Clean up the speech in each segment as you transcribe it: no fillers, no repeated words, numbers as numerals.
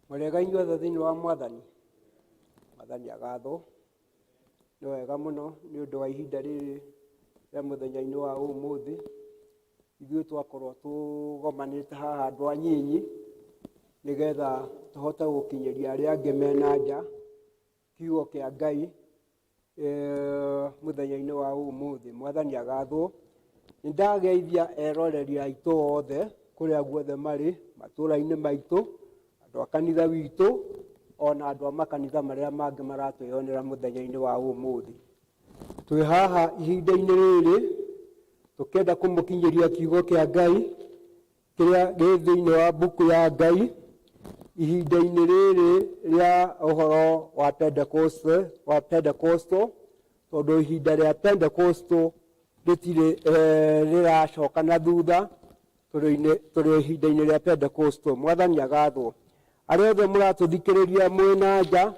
Murega inyuothe thiini wa Mwathani agathwo ni wega muno ni undu wa ihinda riri ria muthenya-ini wa umuthi ithuĩ twakorwo tugomanĩte haha andũ anyinyi nigetha tuhote gũkinyĩria arĩa angĩ mena nja kiugo kĩa Ngai muthenya-ini wa umuthi. Mwathani agathwo. Nindageithia eroreri aitũ othe kũrĩa guothe marĩ matũra-inĩ maitũ, andũ a kanitha witũ ona andũ a makanitha marĩa mangĩ maratwĩyonera muthenya-ini wa umuthi. Twĩ haha ihinda-inĩ rĩrĩ tukenda kũmũkinyĩria kiugo kĩa Ngai kĩrĩa gĩ thĩinĩ wa mbuku ya Ngai ihinda-inĩ rĩrĩ rĩa ũhoro wa Pentecostal, tondũ ihinda rĩa Pentecostal rĩtirĩ rĩracoka na thutha, tũrĩ ihinda-inĩ rĩa Pentecostal. Mwathani agathwo. Arĩa othe mũratũthikĩrĩria mwĩna nja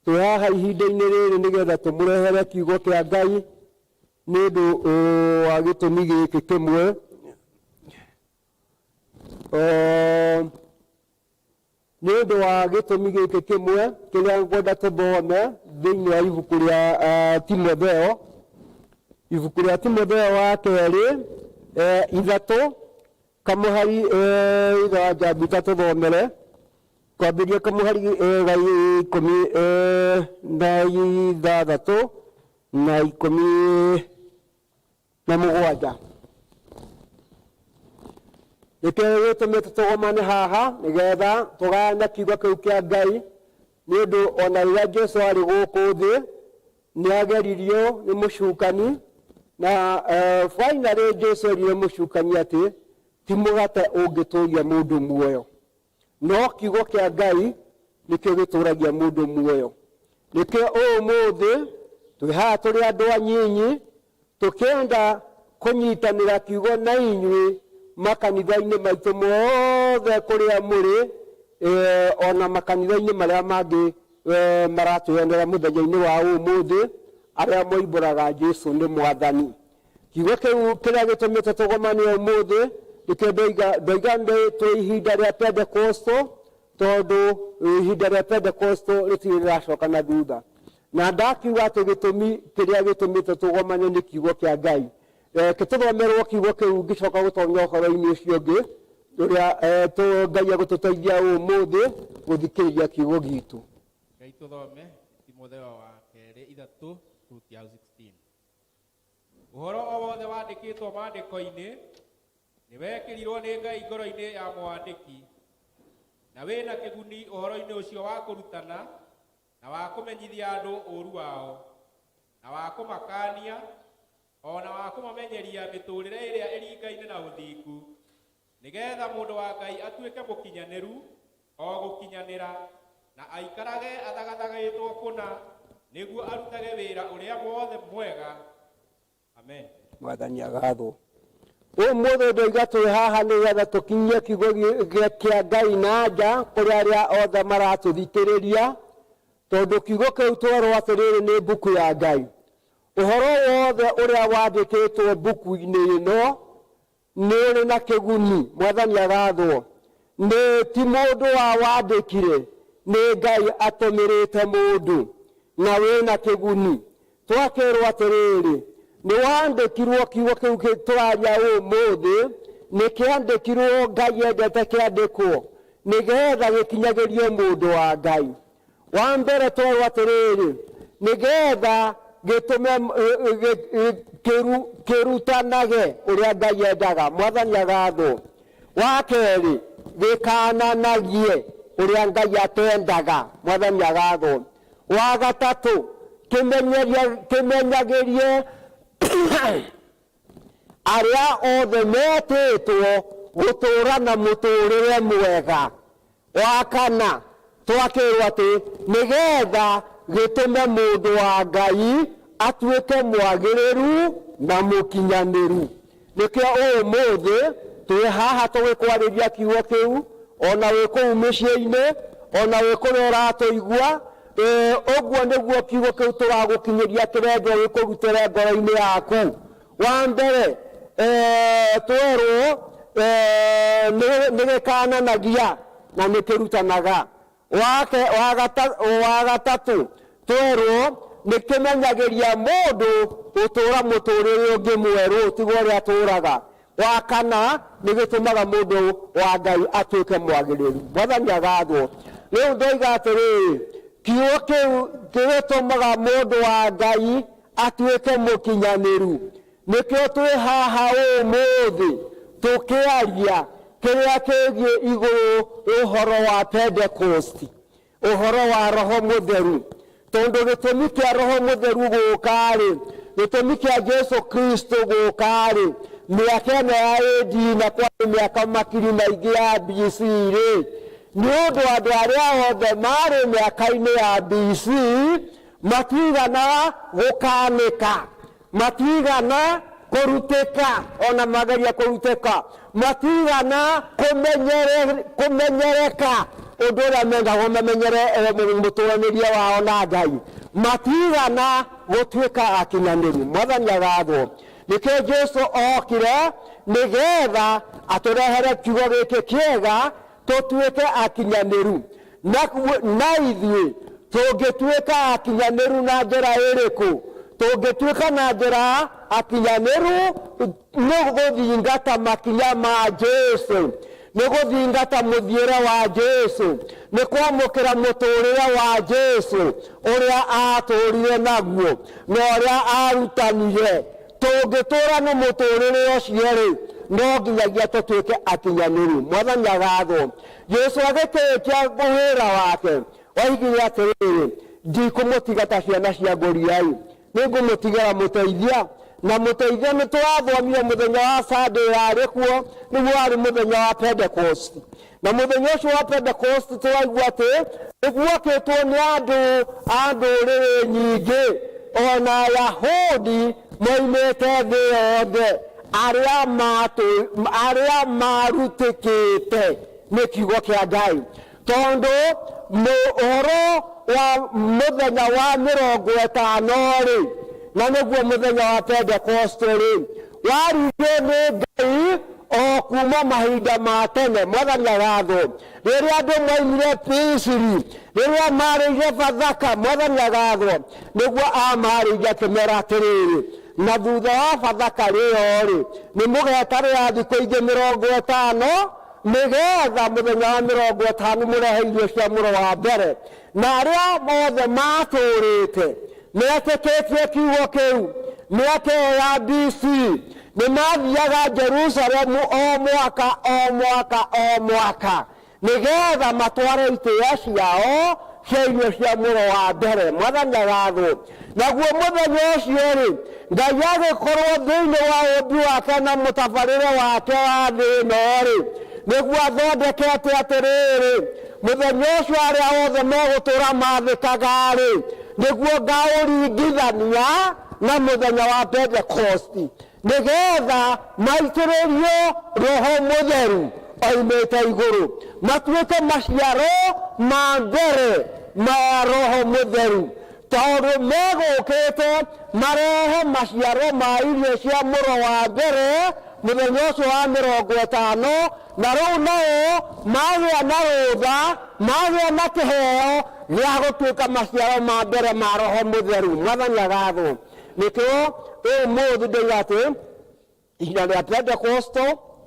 twĩ haha ihinda-inĩ rĩrĩ nĩgetha tũmũrehere kiugo kĩa Ngai nĩ ũndũ wa gĩtũmi gĩkĩ kĩmwe. Nĩ ũndũ wa gĩtũmi gĩkĩ kĩmwe kĩrĩa ngwenda tũthome thĩinĩ wa ibuku rĩa Timotheo, ibuku rĩa Timotheo wa kerĩ 3 kamuhari ithanja tũthomere kwambĩrĩria kamuhari ga 16 na 17. Nĩkĩo gĩtũmĩte tũgomane haha nĩgetha tũgayane kiugo kĩu kĩa Ngai, nĩ ũndũ ona rĩrĩa Jesũ arĩ gũkũ thĩ nĩageririo nĩ mũcukani na finally Jesũ erire mũcukani atĩ ti mũgate ũngĩtũria mũndũ muoyo, no kiugo kĩa Ngai nĩkĩo gĩtũragia mũndũ muoyo. Nĩkĩo ũmũthĩ twĩ haha tũrĩ andũ anyinyi tũkĩenda kũnyitanĩra kiugo na inyuĩ makanitha-inĩ maitũ mothe kũrĩa mũrĩ, ona makanitha-inĩ marĩa mangĩ maratwĩyonera mũthenya-inĩ wa ũmũthĩ arĩa moimbũraga Jesũ nĩ Mwathani. Kiugo kĩu kĩrĩa gĩtũmĩte tũgomane ũmũthĩ nĩkĩo ndoiga twĩ ihinda rĩa Pentecostal, tondũ ihinda rĩa Pentecostal rĩtirĩ rĩracoka na thutha. Na ndakiuga atĩ gĩtũmi kĩrĩa gĩtũmĩte tũgomane nĩ kiugo kĩa Ngai, tũthomerwo kiugo kĩu ngĩcoka gũtonya ũhoro-inĩ ũcio ũngĩ ũrĩa Ngai egũtũteithia ũmũthĩ gũthikĩrĩria kiugo gitũ. Ngai tũthome Timotheo wa kerĩ 3:16. Ũhoro o wothe wandĩkĩtwo maandĩko-inĩ nĩ wekĩrirwo nĩ Ngai ngoro-inĩ ya mwandĩki, na wĩna kĩguni ũhoro-inĩ ũcio wa kũrutana na wa kũmenyithia andũ ũũru wao na wa kũmakania ona wa kũmamenyeria mĩtũũrĩre ĩrĩa ĩringaine na ũthingu, nĩgetha mũndũ wa Ngai atuĩke mũkinyanĩru o gũkinyanĩra na aikarage athagathagĩtwo kũna nĩguo arutage wĩra ũrĩa wothe mwega. Amen. Mwathani agathwo. Ũmũthĩ ndoiga twĩ haha nĩgetha tũkinyie kiugo kĩa Ngai na nja kũrĩ arĩa othe maratũthikĩrĩria, tondũ kiugo kĩu twerwo atĩrĩrĩ nĩ mbuku ya Ngai. Ũhoro wothe ũrĩa wandĩkĩtwo mbuku-inĩ ĩno nĩ ũrĩ na kĩguni. Mwathani agathwo. Ti mũndũ wandĩkire, nĩ Ngai atũmĩrĩte mũndũ na wĩna kĩguni. Twakĩrwo atĩrĩrĩ nĩ wandĩkirwo kiugo kĩu tũraria ũmũthĩ nĩ kĩandĩkirwo, Ngai endete kĩandĩkwo nĩgetha gĩkinyagĩrie mũndũ wa Ngai. Wa mbere twerwo atĩrĩrĩ nĩgetha gĩtũme kĩrutanage ũrĩa Ngai endaga. Mwathani agathwo. Wa kerĩ gĩkananagie ũrĩa Ngai atendaga. Mwathani agathwo. Wa gatatũ kĩmenyagĩrie arĩa othe metĩtwo gũtũũra na mũtũũrĩre mwega. Wa kana twakĩrwo atĩ nĩgetha gĩtũme mũndũ wa Ngai atuĩke mwagĩrĩru na mũkinyanĩru. Nĩkĩo ũmũthĩ twĩ haha tũgĩkwarĩria kiugo kĩu, ona wĩ kũu mĩciĩ-inĩ, ona wĩ kũrĩa ũratũigua, ũguo nĩguo kiugo kĩu tũragũkinyĩria kĩrenda gĩkũrutĩre ngoro-inĩ yaku. Wa mbere twerwo nĩgĩkananagia na nĩkĩrutanaga. Wa gatatu twerwo nĩkĩmenyagĩria mũndũ gũtũũra mũtũũrĩre ũngĩ mwerũ tiga ũrĩa atũũraga. Wa kana nĩgĩtũmaga mũndũ wa Ngai atuĩke mwagĩrĩru. Mwathani agathwo. Rĩu ndoiga atĩrĩrĩ, kiugo kĩu gĩgĩtũmaga mũndũ wa Ngai atuĩke mũkinyanĩru. Nĩkĩo twĩ haha ũmũthĩ tũkĩaria kĩrĩa kĩgiĩ igũrũ ũhoro wa Pentecost, ũhoro wa Roho Mũtheru. Tondũ gĩtũmi kĩa Roho Mũtheru gũka-rĩ, gĩtũmi kĩa Jesu Kristo gũka-rĩ, mĩaka ĩno ya AD na kwarĩ mĩaka makiri maingĩ ya BC-rĩ, nĩ ũndũ andũ arĩa othe marĩ mĩaka-inĩ ya BC matigana gũkanĩka, matigana kũrutĩka, ona mageria kũrutĩka, matigana kũmenyereka ũndũ ũrĩa mendagwo mamenyere mũtũranĩrie wao na Ngai, matigana gũtuĩka akinyanĩru. Mwathani agathwo. Nĩkĩo Jesu okire nĩgetha atũrehere kiugo gĩkĩ kĩega tũtuĩke akinyanĩru. Na ithuĩ tũngĩtuĩka akinyanĩru na njĩra ĩrĩkũ? Tũngĩtuĩka na njĩra akinyanĩru nĩ gũthingata makinya ma Jesu, nĩ gũthingata mũthiĩre wa Jesu, nĩ kwamũkĩra mũtũũrĩre wa Jesu ũrĩa atũũrire naguo na ũrĩa arutanire. Tũngĩtũũra na mũtũũrĩre ũcio-rĩ, no nginyagia tũtuĩke akinyanĩru. Mwathani agathwo. Jesu agĩkĩrĩkia wĩra wake oigire atĩrĩrĩ, ndikũmũtiga ta ciana cia ngũriai, nĩngũmũtigĩra mũteithia. Na mũteithia nĩ tũrathomire mũthenya wa Sunday yarĩ kuo, nĩguo warĩ mũthenya wa Pentecost. Na mũthenya ũcio wa Pentecost tũraigua atĩ nĩguokĩtwo nĩ andũ a ndũrĩrĩ nyingĩ, ona Ayahudi moimĩte thĩ yothe, arĩa marutĩkĩte nĩ kiugo kĩa Ngai. Tondũ ũhoro wa mũthenya wa 50-rĩ, na nĩguo mũthenya wa Pentecost-rĩ, waringio nĩ Ngai o kuma mahinda ma tene. Mwathani agathwo. Rĩrĩa andũ moimire Misiri, rĩrĩa marĩire Bathaka, Mwathani agathwo, nĩguo amarĩire akĩmera atĩrĩrĩ, na thutha wa Bathaka rĩyo-rĩ, nĩ mũgetarĩra thikũ ingĩ 50, nĩgetha mũthenya wa 50 mũrehe irio cia mũro wa mbere. Na arĩa othe matũũrĩte metĩkĩtie kiugo kĩu mĩaka ĩyo ya BC nĩ mathiaga Jerusalemu o mwaka, nĩgetha matware itĩĩa ciao cia irio cia mũro wa mbere. Mwathani agathwo. Naguo mũthenya ũcio-rĩ, Ngai agĩkorwo thĩinĩ wa ũmbi wake na mũtabarĩre wake wa thĩ ĩno-rĩ, nĩguo athondekete atĩrĩrĩ, mũthenya ũcio arĩa othe megũtũũra mathĩkaga-rĩ, nĩguo ngaũringithania na mũthenya wa Pentecost, nĩgetha maitĩrĩrio Roho Mũtheru oimĩte igũrũ, matuĩke maciaro ma mbere ma Roho Mũtheru. Tondũ megũkĩte marehe maciaro ma irio cia mũro wa mbere mũthenya ũcio wa 50, na rĩu nao magĩa na rũtha, magĩa na kĩheo gĩa gũtuĩka maciaro ma mbere ma Roho Mũtheru. Mwathani agathwo. Nĩkĩo ũmũthĩ ndoiga atĩ ihinda rĩa Pentecost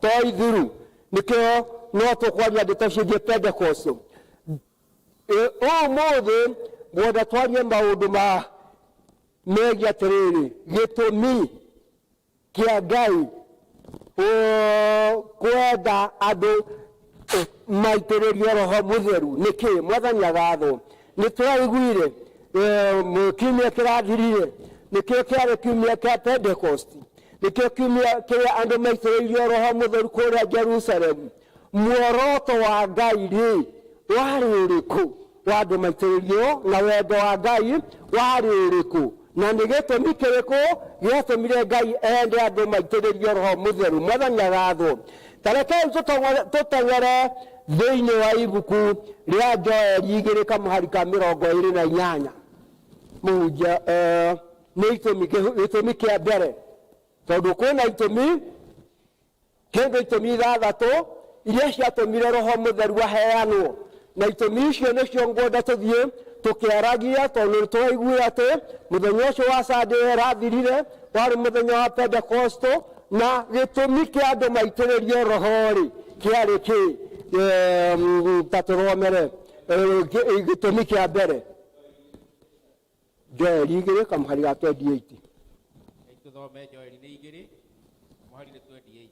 to ithiru, nĩkĩo no tũkwaria ndeto ciĩgiĩ Pentecost. Ũmũthĩ ngwenda twarie maũndũ megiĩ atĩrĩrĩ, gĩtũmi kĩa Ngai kwenda andũ maitĩrĩrio Roho Mũtheru nĩkĩ? Mwathani agathwo. Nĩ twaiguire kiumia kĩrathirire, nĩkĩo kĩarĩ kiumia kĩa Pentecost, nĩkĩo kiumia kĩrĩa andũ maitĩrĩirio Roho Mũtheru kũrĩa Jerusalemu. Muoroto wa Ngai-rĩ warĩ ũrĩkũ wa andũ maitĩrĩrio, na wendo wa Ngai warĩ ũrĩkũ, na nĩ gĩtũmi kĩrĩkũ gĩatũmire Ngai ende andũ maitĩrĩrio Roho Mũtheru? Mwathani agathwo. Ta rekei tũteng'ere thĩinĩ wa ibuku rĩa Joeli 2:28. Mũhunjia nĩ gĩtũmi kĩa mbere, tondũ kwĩna itũmi kĩndũ itũmi ithathatũ iria ciatũmire Roho Mũtheru aheanwo, na itũmi icio nĩcio ngwenda tũthiĩ tũkĩaragia, tondũ nĩtũraiguire atĩ mũthenya ũcio wa Sunday ũrathirire warĩ mũthenya wa Pentecosto, na gĩtũmi kĩa andũ maitĩrĩrio Roho-rĩ kĩarĩ kĩ? Ta tũromere gĩtũmi kĩa mbere, Joel 2 kamũhari ga 28. Tũthome Joel 2 kamũhari ga 28.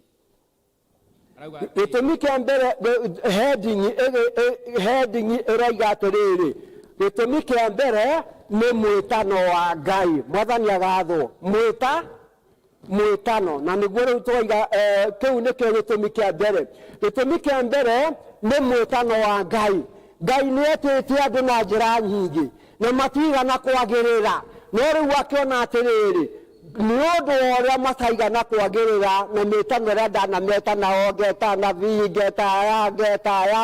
Gĩtũmi kĩa mbere, heading ĩroiga atĩrĩrĩ, gĩtũmi kĩa mbere nĩ mwĩtano wa Ngai. Mwathani agathwo. Mwĩtano, na nĩguo rĩu tũroiga kĩu nĩkĩo gĩtũmi kĩa mbere. Gĩtũmi kĩa mbere nĩ mwĩtano wa Ngai. Ngai nĩetĩtie andũ na njĩra nyingĩ na matigana kwagĩrĩra, no rĩu akĩona atĩrĩrĩ, nĩ ũndũ wa ũrĩa mataigana kwagĩrĩra na mĩtano ĩrĩa ndanametana ngeta nabii, ngeta aya,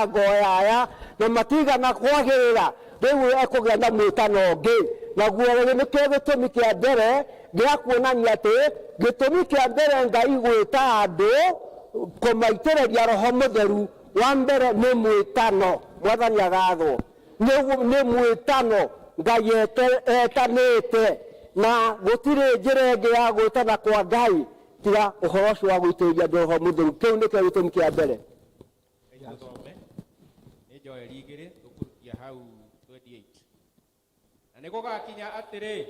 ngoya aya, na matigana kwagĩrĩra, rĩu ekũgĩa na mwĩtano ũngĩ. Naguo nĩkĩo gĩtũmi kĩa mbere gĩa kuonania atĩ gĩtũmi kĩa mbere Ngai gwĩta andũ kũmaitĩrĩria Roho Mũtheru, wa mbere nĩ mwĩtano. Mwathani agathwo. Nĩ mwĩtano Ngai etanĩte, na gũtirĩ njĩra ĩngĩ ya gwĩtana kwa Ngai tiga ũhoro ũcio wa gũitĩrĩria andũ Roho Mũtheru. Kĩu nĩkĩo gĩtũmi kĩa mbere. Nĩ Joel 2 tũkũrutia hau 28. Na nĩgũgakinya atĩrĩ,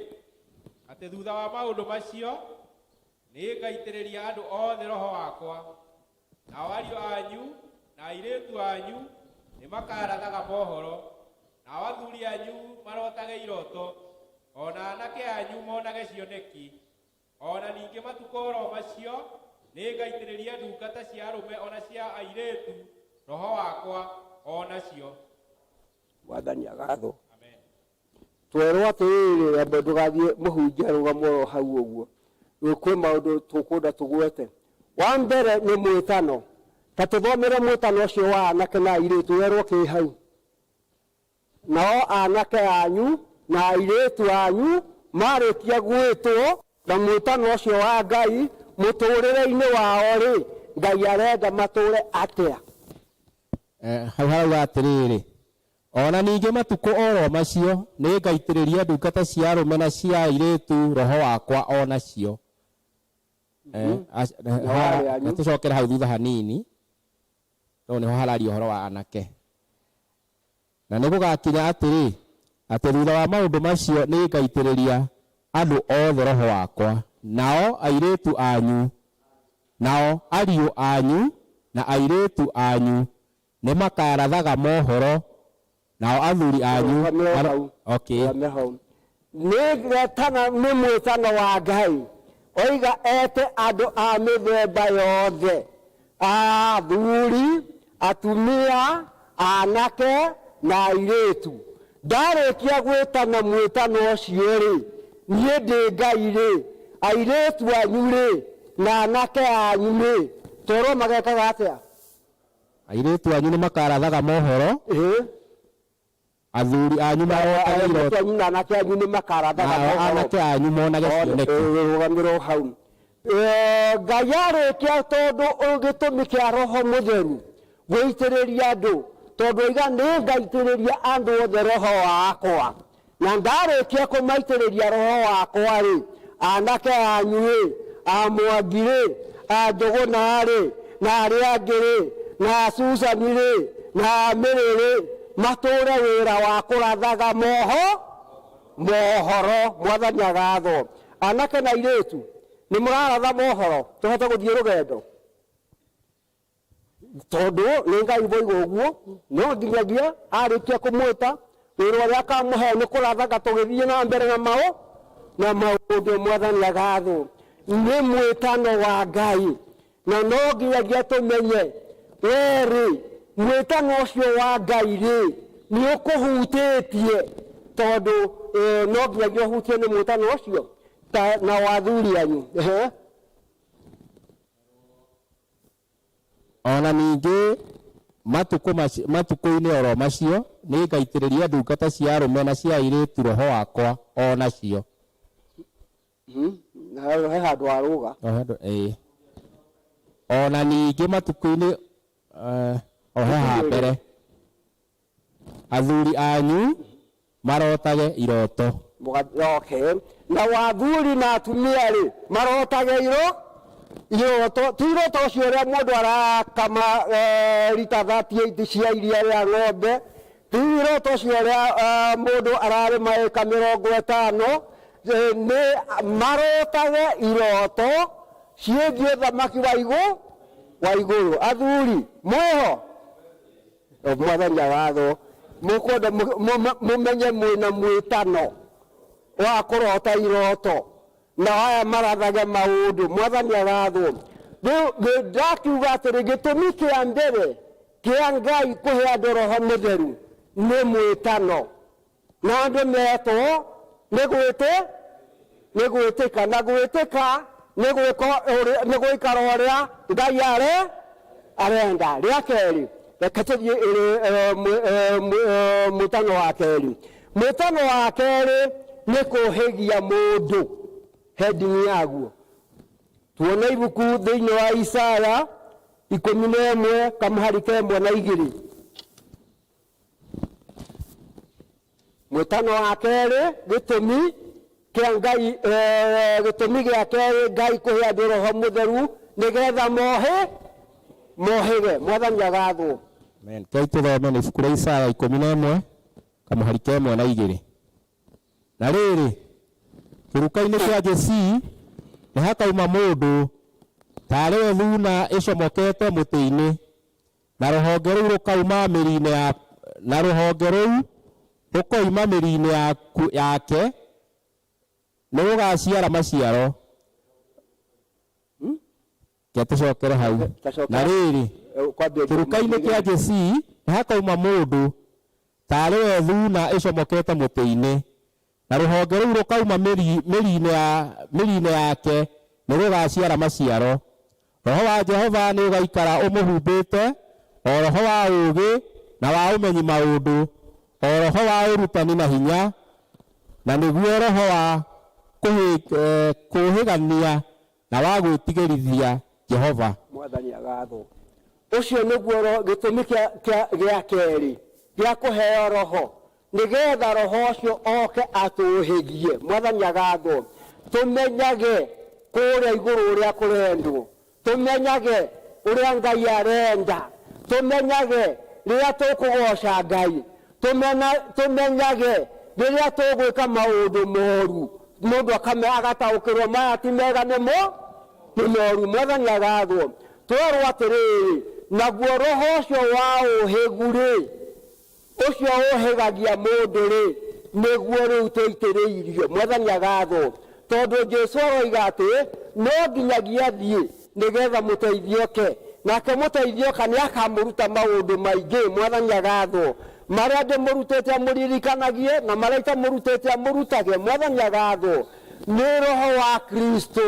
atĩ thutha wa maũndũ macio nĩngaitĩrĩria andũ othe Roho wakwa, nao ariũ anyu na airĩtu anyu nĩmakarathaga mohoro, nao athuri anyu marotage iroto, ona anake anyu monage cioneki. Ona ningĩ matukũ oro macio nĩngaitĩrĩria ndungata cia arũme ona cia airĩtu Roho wakwa onacio. Mwathani agathwo. Twerwo atĩrĩrĩ, ambe ndũgathiĩ mũhunjia rũgamo hau ũguo, kwĩ maũndũ tũkwenda tũgwete. Wa mbere nĩ mwĩtano. Ta tũthomere mwĩtano ũcio wa anake na airĩtu, werwo kĩ hau? Nao anake anyu na airĩtu anyu marĩkia gwĩtwo na mwĩtano ũcio wa Ngai mũtũrĩre-inĩ wao-rĩ, Ngai arenda matũre atĩa? Hau harauga atĩrĩrĩ, ona ningĩ matukũ oro macio nĩngaitĩrĩria ndungata cia arũme na cia airĩtu Roho wakwa onacio. Tũcokere hau thutha hanini, tondũ nĩho hararia ũhoro wa anake. Na nĩgũgakinya atĩrĩ, atĩ thutha wa maũndũ macio nĩngaitĩrĩria andũ othe Roho wakwa, nao airĩtu anyu, nao ariũ anyu na airĩtu anyu nĩmakarathaga mohoro, nao athuri anyu. Nĩgetana nĩ mwĩtano wa Ngai, oiga ete andũ a mĩthemba yothe, athuri, atumia, anake na airĩtu. Ndarĩkia gwĩtana mwĩtano ũcio-rĩ, niĩ ndĩ Ngai-rĩ, airĩtu anyu-rĩ na anake anyu-rĩ, twerwo magekaga atĩa? Airĩtu anyu nĩmakarathaga mohoro, athuri anyu marotage iroto, anyu na anake anyu nĩmakarathaga mohoro, anake anyu monage cioneki. Rũgamĩrĩrwo hau. Ngai arĩkia, tondũ gĩtũmi kĩa Roho Mũtheru gũitĩrĩria andũ, tondũ oiga nĩngaitĩrĩria andũ othe Roho wakwa, na ndarĩkia kũmaitĩrĩria Roho wakwa-rĩ, anake anyu-rĩ, amwangi-rĩ, anjũgũna-rĩ, na arĩa angĩ-rĩ, na Susani-rĩ, na Mĩrĩ-rĩ, matũre wĩra wa kũrathaga mohoro. Mwathani agathwo. Anake na airĩtu nĩmũraratha mohoro tũhote gũthiĩ rũgendo, tondũ nĩ Ngai woiga ũguo, no nginyagia arĩkia kũmwĩta wĩra ũrĩa akamũhe nĩ kũrathaga tũgĩthiĩ na mbere na maũndũ. Mwathani agathwo. Nĩ mwĩtano wa Ngai, na no nginyagia tũmenye werĩ mwĩtano ũcio wa Ngai-rĩ nĩ ũkũhutĩtie, tondũ no nginyagia ũhutie nĩ mwĩtano ũcio na wathuri anyu. Ona ningĩ matukũ-inĩ oro macio nĩngaitĩrĩria ndungata cia arũme na cia airĩtu Roho wakwa onacio. He handũ harũga. ona ningĩ matukũ-inĩ o haha mbere athuri anyu marotage iroto. Okay. Na wathuri na atumia rĩ marotage iroto ti iroto cio ũrĩa mũndũ arakama rita 38 cia iria rĩa ng'ombe, ti iroto cio ũrĩa mũndũ ararĩma ĩka 50, nĩ marotage iroto ciĩgiĩ thamaki wa igũrũ. Athuri mwĩho mwathani agatho mũkwenda mũmenye mwĩna mwĩtano wa kũrota iroto na aya marathage maũndũ. Mwathani agathwo. Rĩu ndakiuga atĩrĩ gĩtũmi kĩa mbere kĩa Ngai kũhe andũ Roho Mũtheru nĩ mwĩtano, na andũ metwo nĩ gwĩtĩka, na gwĩtĩka nĩ gwĩkara ũrĩa Ngai arenda. Rĩa kerĩ reke tũthiĩ mwĩtano wa kerĩ. Mwĩtano wa kerĩ nĩ kũhĩgia mũndũ heading yaguo. Tuona ibuku thĩinĩ wa Isaya 11 kamũhari 1-2. Mwĩtano wa kerĩ gĩtũmi kĩa Ngai, gĩtũmi gĩa kerĩ Ngai kũhe andũ Roho Mũtheru nĩgetha mohĩge. Mwathani agathwo. Amen. Kei tũthome ibuku rĩa Isaya 11 kamũhari 1-2. Na rĩrĩ kĩruka-inĩ kĩa Jesii nĩ hakauma mũndũ tarĩ we thuna ĩcomokete mũtĩ-inĩ, na rũhonge rũu rũkauma mĩri-inĩ ya, na rũhonge rũu rũkoima mĩri-inĩ yake nĩ gũgaciara maciaro. Tũcokere hau. Na rĩrĩ kĩruka-inĩ kĩa Jesii nĩ hakauma mũndũ tarĩ we thuna ĩcomokete mũtĩ-inĩ, na rũhonge rũu rũkauma mĩri-inĩ yake nĩ gũgaciara maciaro. Roho wa Jehova nĩ ũgaikara ũmũhumbĩte, o roho wa ũũgĩ na wa ũmenyi maũndũ, o roho wa ũrutani na hinya, na nĩguo roho wa kũhĩgania na wa gwĩtigĩrithia Jehova. Mwathani agathwo. Ũcio nĩguo gĩtũmi gĩa kerĩ gĩa kũheo Roho, nĩgetha Roho ũcio oke atũhĩgie. Mwathani agathwo. Tũmenyage kũrĩa igũrũ ũrĩa kũrendwo, tũmenyage ũrĩa Ngai arenda, tũmenyage rĩrĩa tũkũgoca Ngai, tũmenyage rĩrĩa tũgwĩka maũndũ moru, mũndũ agataũkĩrwo maya ti mega nĩ moru. Mwathani agathwo. Twerwo atĩrĩrĩ, naguo Roho ũcio wa ũhĩgu-rĩ, ũcio ũhĩgagia mũndũ-rĩ, nĩguo rĩu tũitĩrĩirio. Mwathani agathwo. Tondũ Jesũ aroiga atĩ no nginyagia thiĩ nĩgetha mũteithio ke, nake mũteithio ka nĩ akamũruta maũndũ maingĩ. Mwathani agathwo. Marĩa ndĩmũrutĩte mũririkanagie, na marĩa itamũrutĩte mũrutage. Mwathani agathwo. Nĩ Roho wa Kristo,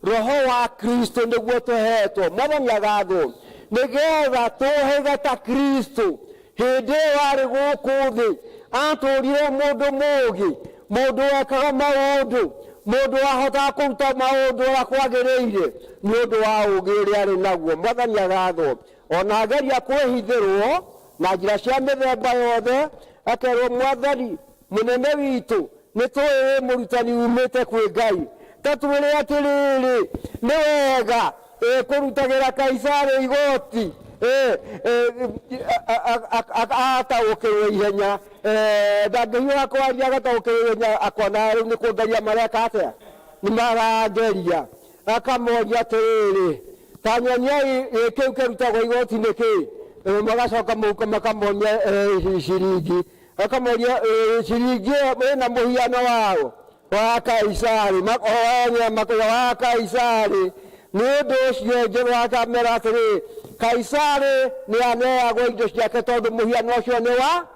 Roho wa Kristo nĩguo tũhetwo. Mwathani agathwo. Nĩgetha tũhĩge ta Kristo hĩndĩ ĩyo arĩ gũkũ thĩ, atũrire mũndũ mũũgĩ, mũndũ wekaga maũndũ, mũndũ wahotaga kũruta maũndũ ũrĩa kwagĩrĩire nĩ ũndũ wa ũũgĩ ũrĩa arĩ naguo. Mwathani agathwo. Ona ageria kwĩhithĩrwo na njĩra cia mĩthemba yothe, akerwo Mwathani mũnene witũ nĩ tũĩ mũrutani umĩte kwĩ Ngai, tatwĩre atĩrĩrĩ, nĩ wega kũrutagĩra Kaisari igoti agataũkĩrwo ihenya, ndangĩhiũha kwaria agataũkĩrwo ihenya, akona rĩu nĩ kũngeria mareka atĩa, nĩ marageria. Akamoria atĩrĩrĩ, ta nyoniai kĩu kĩrutagwo igoti nĩ kĩ? Magacoka mũhuko makamonia ciringi, akamoria ciringi ĩna mũhiano wao wa Kaisari, wa Kaisari. Nĩ ũndũ ũcio Jesũ akamera atĩrĩ, Kaisari nĩ aneagwo indo ciake tondũ mũhiano ũcio nĩ wa,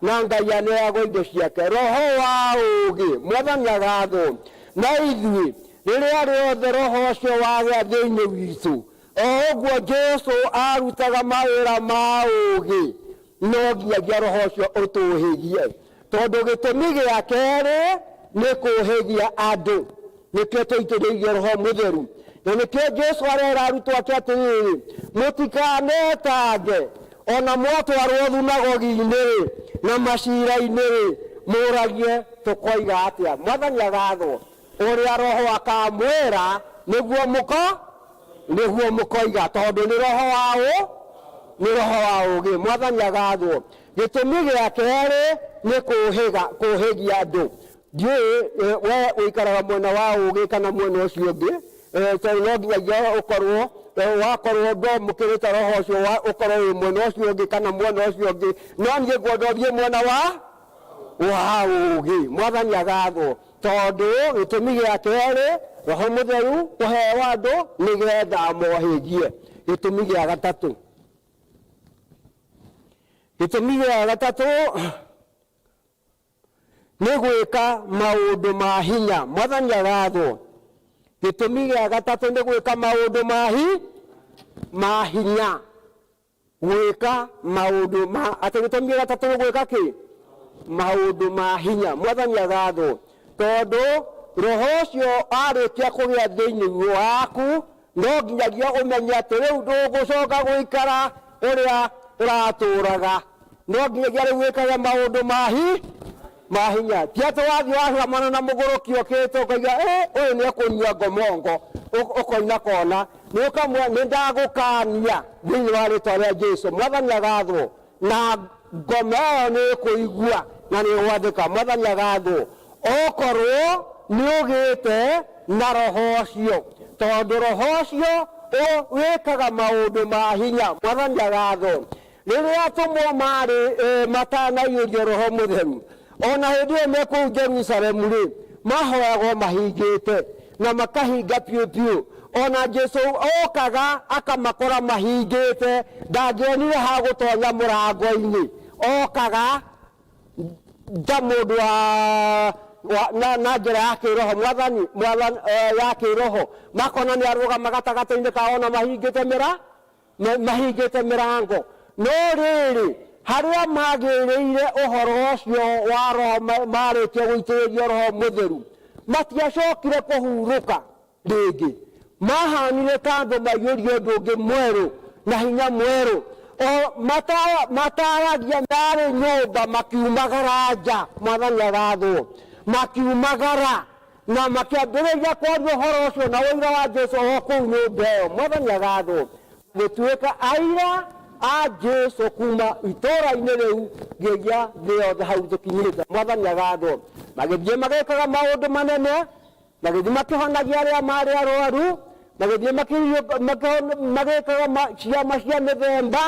na Ngai aneagwo indo ciake. Roho wa ũũgĩ. Mwathani agathwo. Na ithuĩ rĩrĩa rĩothe Roho ũcio wagĩa thĩinĩ witũ, o ũguo Jesũ arutaga mawĩra ma ũũgĩ, no nginyagia Roho ũcio ũtũhĩgie, tondũ gĩtũmi gĩa kerĩ nĩ kũhĩgia andũ, nĩkĩo tũitĩrĩirie Roho Mũtheru. na nĩkĩo Jesu arera arutwo ake atĩrĩrĩ, mũtikanetange ona mwatwarwo thunagogi-inĩ na macira-inĩ mũragie tũkoiga atĩa. Mwathani agathwo. Ũrĩa Roho akamwĩra nĩguo mũkoiga, tondũ nĩ roho wa ũ? Nĩ roho wa ũũgĩ. Mwathani agathwo. Gĩtũmi gĩa kerĩ nĩ kũũhĩgia andũ. Ndiũĩ we ũikaraga mwena wa ũũgĩ kana mwena ũcio ũngĩ, tondũ no nginyagia ũkorwo wakorwo ndwamũkĩrĩte roho ũcio ũkorwo wĩ mwena ũcio ũngĩ kana mwena ũcio ũngĩ, no niĩ ngwenda ũthiĩ mwena wa ũũgĩ. Mwathani agathwo. Tondũ gĩtũmi gĩa kerĩ, Roho Mũtheru kũheo andũ nĩgetha mohĩgie. Gĩtũmi gĩa gatatũ, nĩ gwĩka maũndũ ma hinya. Mwathani agathwo. Gĩtũmi gĩa gatatũ nĩ gwĩka maũndũ ma hinya. Gwĩka maũndũ atĩ gĩtũmi gĩa gatatũ nĩ gwĩka kĩ? Maũndũ ma hinya. Mwathani agathwo. Tondũ roho ũcio arĩkia kũgĩa thĩinĩ waku, no nginyagia ũmenye atĩ rĩu ndũgũcoka gũikara ũrĩa ũratũũraga, no nginyagia rĩu wĩkage maũndũ ma hinya. Ti atĩ wathiĩ wacamana na mũgũrũki ũkĩte ũkaiga ũyũ nĩ ekũnyua ngomongo, ũkoina kona, nĩ ũkamwĩra nĩ ndagũkania thĩinĩ wa rĩĩtwa rĩa Jesũ. Mwathani agathwo. Na ngoma ĩyo nĩ ĩkũigua na nĩ ĩgwathĩka. Mwathani agathwo. Okorwo nĩ ũgĩte na roho ũcio, tondũ roho ũcio wĩkaga maũndũ ma hinya. Mwathani agathwo. Rĩrĩa atũmwo marĩ matanaiyũrio Roho Mũtheru, ona hĩndĩ ĩyo me kũu Jerusalemu-rĩ, mahoyagwo mahingĩte na makahinga piũ piũ. Ona Jesu okaga akamakora mahingĩte, ndangĩonire ha gũtonya mũrango-inĩ. Okaga ta mũndũ na njĩra ya kĩroho. Mwathani ya kĩroho, makona nĩ arũgama gatagatĩ-inĩ kao na mahingĩte mĩrango. No rĩrĩ, harĩa magĩrĩire ũhoro ũcio wa roho marĩkia gũitĩrĩrio Roho Mũtheru, matiacokire kũhurũka rĩngĩ. Mahanire ta andũ maiyũrio ũndũ ũngĩ mwerũ na hinya mwerũ. Mataragia marĩ nyũmba makiumagara nja. Mwathani agathwo. Makiumagara na makĩambĩrĩria kwaria ũhoro ũcio na ũira wa Jesũ o kũu nyũmba ĩyo. Mwathani agathwo. Gũtuĩka aira a Jesũ kuma itũũra-inĩ rĩu nginya thĩ yothe hau tũkinyĩte. Mwathani agathwo. Magĩthiĩ magĩkaga maũndũ manene, magĩthiĩ makĩhonagia arĩa marĩ arũaru, magĩthiĩ magĩkaga ciama cia mĩthemba,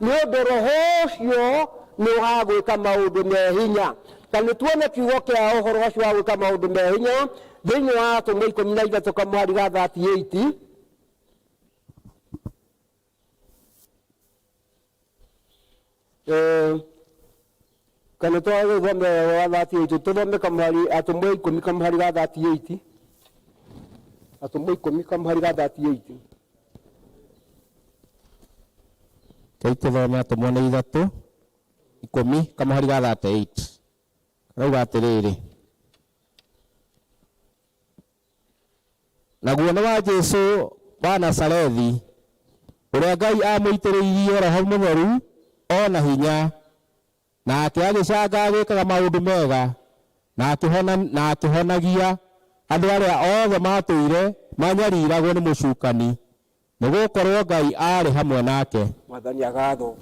nĩ ũndũ roho ũcio nĩ ũgagwĩka maũndũ me hinya. Na nĩ tuone kiugo kĩa ũhoro ũcio wa gwĩka maũndũ me hinya thĩinĩ wa Atũmwo 13 kamwari ga 38. Kana twagĩthome wa 38, tũthome kamwari Atũmwo 10 kamwari ga 38. Atũmwo 10 kamwari ga 38. Tũthome Atũmwo 3 10 kamwari ga 38. Rauga atĩrĩrĩ, naguo nĩ wa Jesũ wa Nazarethi, ũrĩa Ngai amũitĩrĩirie Roho Mũtheru ona hinya, nake agĩcanga agĩkaga maũndũ mega, na akĩhonagia andũ arĩa othe matũire manyariragwo nĩ mũcukani, nĩgũkorwo Ngai arĩ hamwe nake. Mwathani agathwo.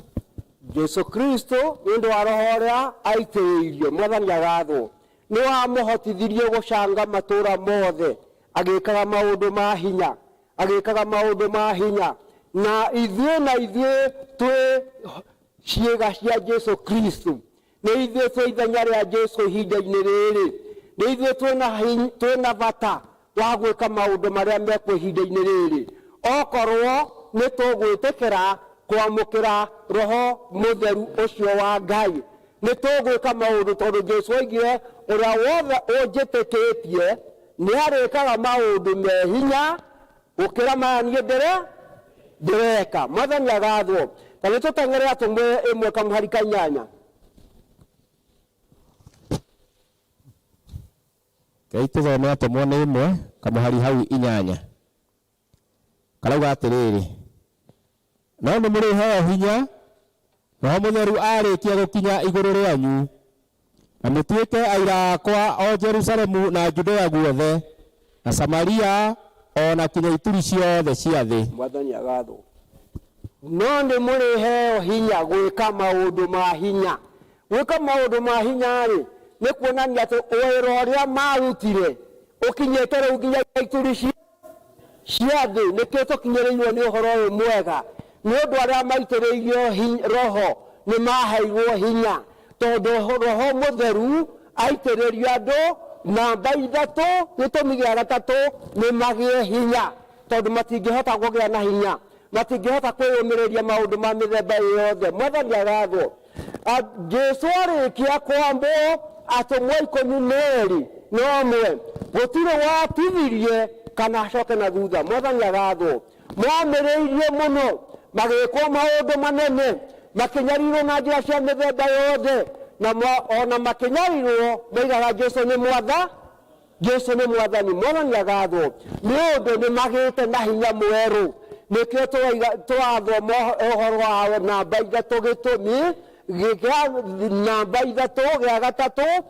Jesũ Kristo nĩ ũndũ wa roho ũrĩa aitĩrĩirio. Mwathani agathwo. Nĩ wamũhotithirie gũcanga matũũra mothe, agĩkaga maũndũ ma hinya, na ithuĩ twĩ ciĩga cia Jesũ Kristo, nĩ ithuĩ twĩ ithenya rĩa Jesũ ihinda-inĩ rĩrĩ, nĩ ithuĩ twĩna bata wa gwĩka maũndũ marĩa mekwo ihinda-inĩ rĩrĩ. Okorwo nĩ tũgwĩtĩkĩra kwamũkĩra Roho Mũtheru ũcio wa Ngai, nĩ tũgwĩka maũndũ, tondũ Jesũ oigire ũrĩa wothe ũnjĩtĩkĩtie nĩ arĩkaga maũndũ me hinya gũkĩra maya niĩ ndĩreka. Mwathani agathwo. Ta nĩ tũteng'ere Atũmwo 1 kamũhari ka 8. Tũthome Atũmwo 1 kamũhari hau 8. karauga atiriri no nĩ mũrĩ heo hinya Roho Mũtheru arĩkia gũkinya igũrũ rĩanyu na mũtuĩke aira akwa o Jerusalemu na Judea guothe na Samaria ona kinya ituri ciothe cia thĩ. Mwathani agathwo. No nĩ mũrĩ heo hinya gwĩka maũndũ ma hinya. Gwĩka maũndũ ma hinya rĩ nĩ kuonania atĩ wĩra ũrĩa marutire ũkinyĩte rĩu nginya ituri cia thĩ. Nĩkĩo tũkinyĩrĩirwo nĩ ũhoro ũyũ mwega nĩ ũndũ arĩa maitĩrĩirio roho nĩ maheirwo hinya tondũ Roho Mũtheru aitĩrĩrio andũ namba 3 gĩtũmi gĩa gatatũ nĩ magĩe hinya tondũ matingĩhota kũgĩa na hinya matingĩhota kwĩyũmĩrĩria maũndũ ma mĩthemba yothe. Mwathani agathwo. Jesũ arĩkia kwambwo atũmwo 12 no ũmwe gũtirĩ watithirie kana acoke na thutha. Mwathani agathwo. Mwamĩrĩirie mũno magĩkwo maũndũ manene makĩnyarirwo na njĩra cia mĩthemba yothe na ona makĩnyarirwo moigaga Jesũ nĩ mwatha Jesũ nĩ mwathani. Mwathani agathwo. Nĩ ũndũ nĩ magĩte na hinya mwerũ nĩkĩo twathoma ũhoro wa namba 3 gĩtũmi gĩa namba 3 gĩa gatatũ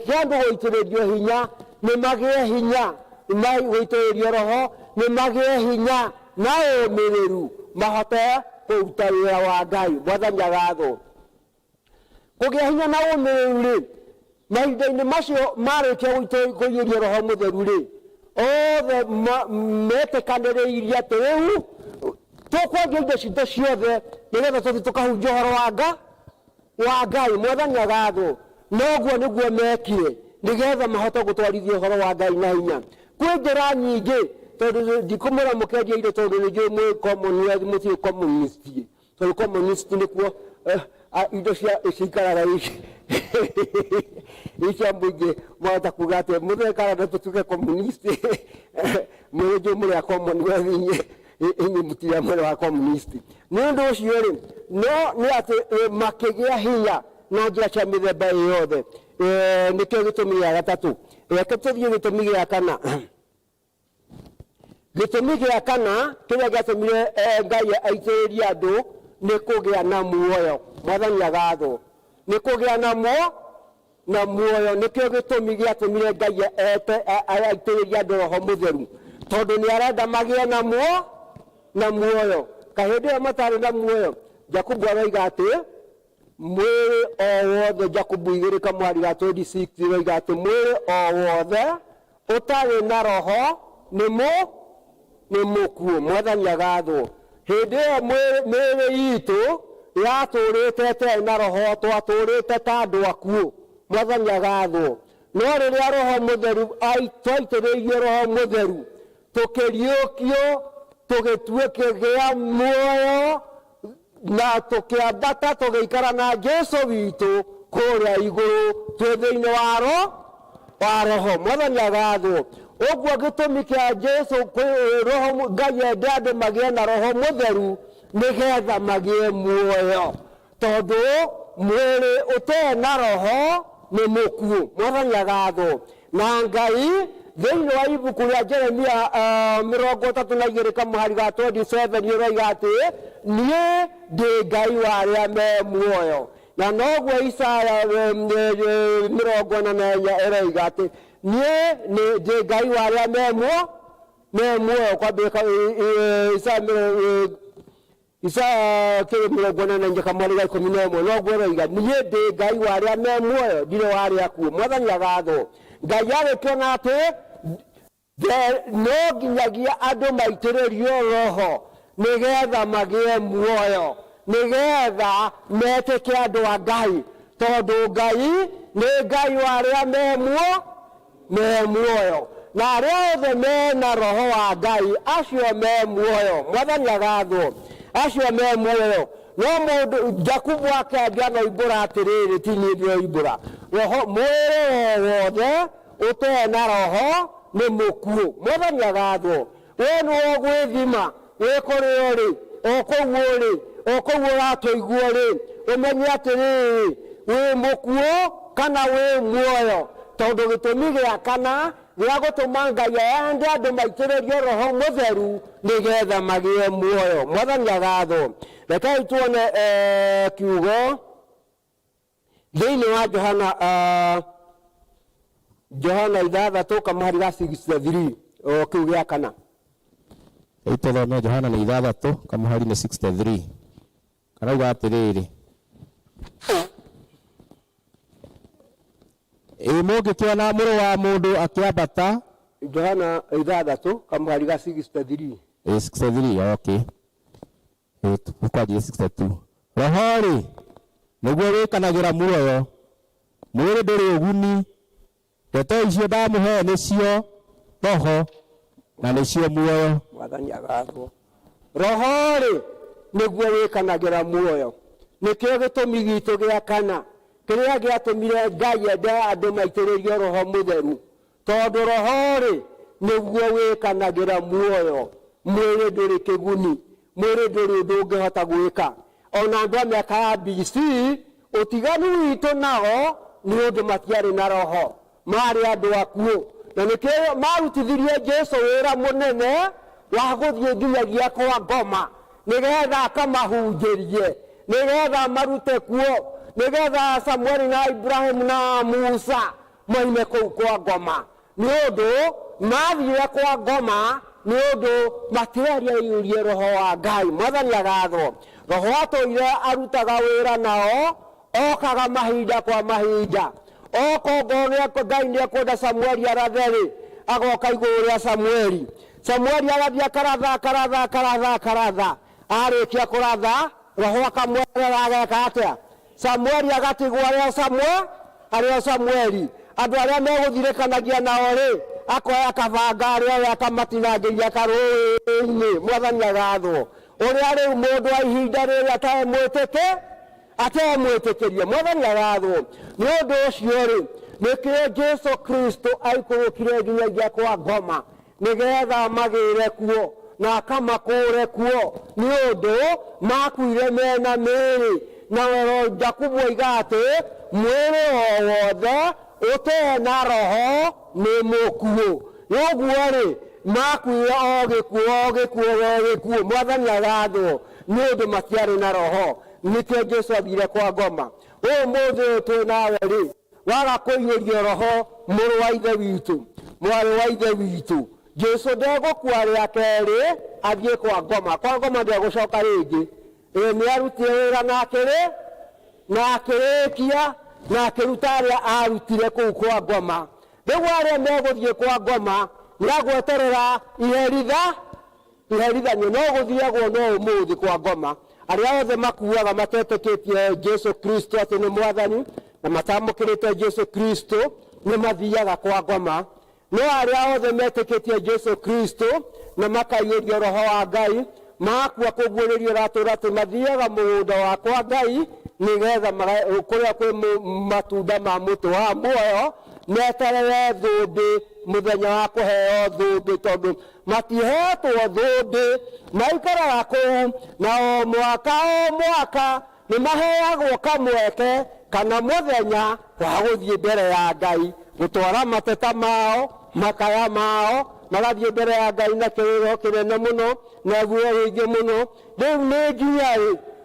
kĩa andũ gũitĩrĩrio hinya nĩ magĩe hinya gũitĩrĩrio Roho nĩ magĩe hinya na ũmĩrĩru mahote kũruta wĩra wa Ngai. Mwathani agathwo. Kũgĩa hinya na ũmĩrĩru rĩ mahinda-inĩ macio marĩkia kũiyũrio Roho Mũtheru rĩ othe metĩkanĩrĩirie atĩ rĩu tũkwendia indo citũ ciothe nĩgetha tũthiĩ tũkahunjia ũhoro wa Ngai. Mwathani agathwo. Noguo nĩguo mekire nĩgetha mahote gũtwarithia ũhoro wa Ngai na hinya. Kwĩ njĩra nyingĩ tondũ ndikũmwĩra mũkendia indo tondũ nĩ njũĩ mwĩ commonwealth mũtiĩ communist tondũ communist nĩkuo indo ciikaraga icia mũingĩ mwahota kuga atĩ mũthekaraga tũtuge communist mwĩ njũĩ mũrĩ a commonwealth inyuĩ mũtirĩ mwĩrĩ wa communist. Nĩ ũndũ ũcio rĩ no nĩ atĩ makĩgĩa hinya na njĩra cia mĩthemba yothe. Nĩkĩo gĩtũmi gĩa gatatũ. Reke tũthiĩ gĩtũmi gĩa kana. Gĩtũmi gĩa kana kĩrĩa gĩatũmire Ngai aitĩrĩrie andũ nĩ kũgĩa na muoyo. Mwathani agathwo. Nĩ kũgĩa na muoyo nĩkĩo gĩtũmi gĩatũmire Ngai aitĩrĩrie andũ Roho Mũtheru tondũ nĩ arenda magĩe na muoyo. Kahĩndĩ ĩyo matarĩ na muoyo Jakubu aroiga atĩ mwĩrĩ o wothe Jakubu 2:26 roiga atĩ mwĩrĩ o wothe ũtarĩ na roho nĩ mũkuũ. Mwathani agathwo. Hĩndĩ ĩyo mĩĩrĩ itũ yatũrĩte ĩtarĩ na roho twatũrĩte ta andũ akuũ. Mwathani agathwo. No rĩrĩa Roho Mũtheru twaitĩrĩirio Roho Mũtheru tũkĩriũkio tũgĩtuĩkĩgĩa muoyo na tũkĩambata tũgĩikara na Jesũ witũ kũrĩa igũrũ twĩ thĩinĩ wa roho. Mwathani agathwo. Ũguo gĩtũmi kĩa Jesũ Roho Ngai ende andũ magĩe na Roho Mũtheru nĩgetha magĩe muoyo tondũ mwĩrĩ ũtarĩ na roho nĩ mũkuũ. Mwathani agathwo. Na Ngai thĩinĩ wa ibuku rĩa Jeremia 32:27 ũroiga atĩ niĩ ndĩ Ngai wa arĩa me muoyo. Na noguo Isaya 44 ĩroiga atĩ niĩ ndĩ Ngai wa arĩa me muoyo. Kwambĩrĩka Isaya 44:11 noguo ĩroiga niĩ ndĩ Ngai wa arĩa me muoyo ndirĩ wa arĩa akuũ. Mwathani agathwo. Ngai agĩkĩona atĩ no nginyagia andũ maitĩrĩrio Roho nĩgetha magĩe muoyo nĩgetha metĩke andũ a Ngai tondũ Ngai nĩ Ngai wa arĩa me muoyo na arĩa othe mena Roho wa Ngai acio me muoyo. Mwathani agathwo. Acio me muoyo. No mũndũ Jakubu akĩambia noimbũra atĩrĩrĩ ti niĩ ndĩroimbũra. Mwĩrĩ wothe ũtarĩ na roho nĩ mũkuũ. Mwathani agathwo. We nĩwe ũgwĩthima wĩ kũrĩa ũrĩ o kũu ũratũigua rĩ ũmenye atĩrĩrĩ wĩ mũkuũ kana wĩ muoyo tondũ gĩtũmi gĩa kana gĩa gũtũma Ngai ende andũ maitĩrĩrio Roho Mũtheru nĩgetha magĩe muoyo. Mwathani agathwo. Rekei tuone kiugo thĩinĩ wa Johana 6 kamũhari ga 63 kiugo gĩa kana. Ituthome Johana 6 kamũhari nĩ 63. Karauga atĩrĩrĩ, mũngĩkĩona Mũrũ wa Mũndũ akĩambata. Johana 6 kamũhari ga 63. 63, okay. Tukwaje 62. Roho-rĩ nĩguo wĩkanagĩra muoyo, mwĩrĩ ndũrĩ ũguni. Ndeto icio ndamũhe nĩcio roho na nĩcio muoyo. Mwathani agathwo. Roho-rĩ nĩguo wĩkanagĩra muoyo. Nĩkĩo gĩtũmi gitũ gĩa kana kĩrĩa gĩatũmire Ngai ende andũ maitĩrĩrio Roho Mũtheru, tondũ Roho-rĩ nĩguo wĩkanagĩra muoyo. Mwĩrĩ ndũrĩ kĩguni, mwĩrĩ ndũrĩ ũndũ ũngĩhota gwĩka. Ona andũ a mĩaka ya BC ũtiganu witũ nao nĩ ũndũ matiarĩ na roho, marĩ andũ akuũ. Na nĩkĩo marutithirie Jesũ wĩra mũnene wa gũthiĩ nginyagia kwa ngoma nĩgetha akamahunjĩrie, nĩgetha marute kuo, nĩgetha Samueli na Ibrahimu na Musa moime kũu kwa ngoma. Nĩ ũndũ mathire kwa ngoma nĩ ũndũ matiarĩirie Roho wa Ngai. Mwathani agathwo. Roho atũire arutaga wĩra nao, okaga mahinda kwa mahinda. Okongo Ngai nĩekwenda Samueli aratheri, agoka igũrũ rĩa Samueli. Samueli agathiĩ akaratha. Arĩkia kũratha, Roho akamwerera ageka atĩa? Samueli agatigwo arĩa Samueli. Andũ arĩa megũthirĩkanagia nao-rĩ, akoya kabanga arĩa akamatinangĩria karũĩ-inĩ. Mwathani agathwo. Ũrĩa rĩu mũndũ wa ihinda rĩrĩ atemwĩtĩkĩrie. Mwathani agathwo. Nĩ ũndũ ũcio-rĩ, nĩkĩo Jesũ Kristo aikũrũkire nginyagia kwa ngoma nĩgetha magĩre kuo na akamakũre kuo, nĩ ũndũ makuire mena mĩĩrĩ. Na Jakubu oiga atĩ mwĩrĩ o wothe ũtarĩ na roho nĩ mũkuũ. Ũguo-rĩ makuire o gĩkuũ. Mwathani agathwo. Nĩ ũndũ matiarĩ na roho, nĩkĩo Jesũ athire kwa ngoma. Ũmũthĩ ũyũ twĩ nawe-rĩ, waga kũiyũrio Roho, mũrũ wa ithe witũ, mwarĩ wa ithe witũ, Jesũ ndegũkua rĩa kerĩ athiĩ kwa ngoma. Kwa ngoma ndegũcoka rĩngĩ. Nĩ arutire wĩra na akĩrĩkia na akĩruta arĩa arutire kũu kwa ngoma. Rĩu arĩa megũthiĩ kwa ngoma nĩ agweterera iherithanio. No gũthiagwo no ũmũthĩ kwa ngoma. Arĩa othe makuaga matetĩkĩtie Jesũ Kristo atĩ nĩ Mwathani na matamũkĩrĩte Jesũ Kristo nĩ mathiaga kwa ngoma. No arĩa othe metĩkĩtie Jesũ Kristo na makaiyũrio Roho wa Ngai, makua kũguũrĩrio ratũra atĩ mathiaga mũgũnda wa kwa Ngai nĩgetha kũrĩa kwĩ matunda ma mũtĩ wa muoyo, meterere thũmbĩ, mũthenya wa kũheo thũmbĩ, tondũ matihetwo thũmbĩ. Maikaraga kũu na o mwaka nĩ maheagwo kamweke kana mũthenya wa gũthiĩ mbere ya Ngai, gũtwara mateta mao, makaya mao, magathiĩ mbere ya Ngai na kĩrĩro kĩnene mũno na guoya rĩingĩ mũno. Rĩu nĩ nginya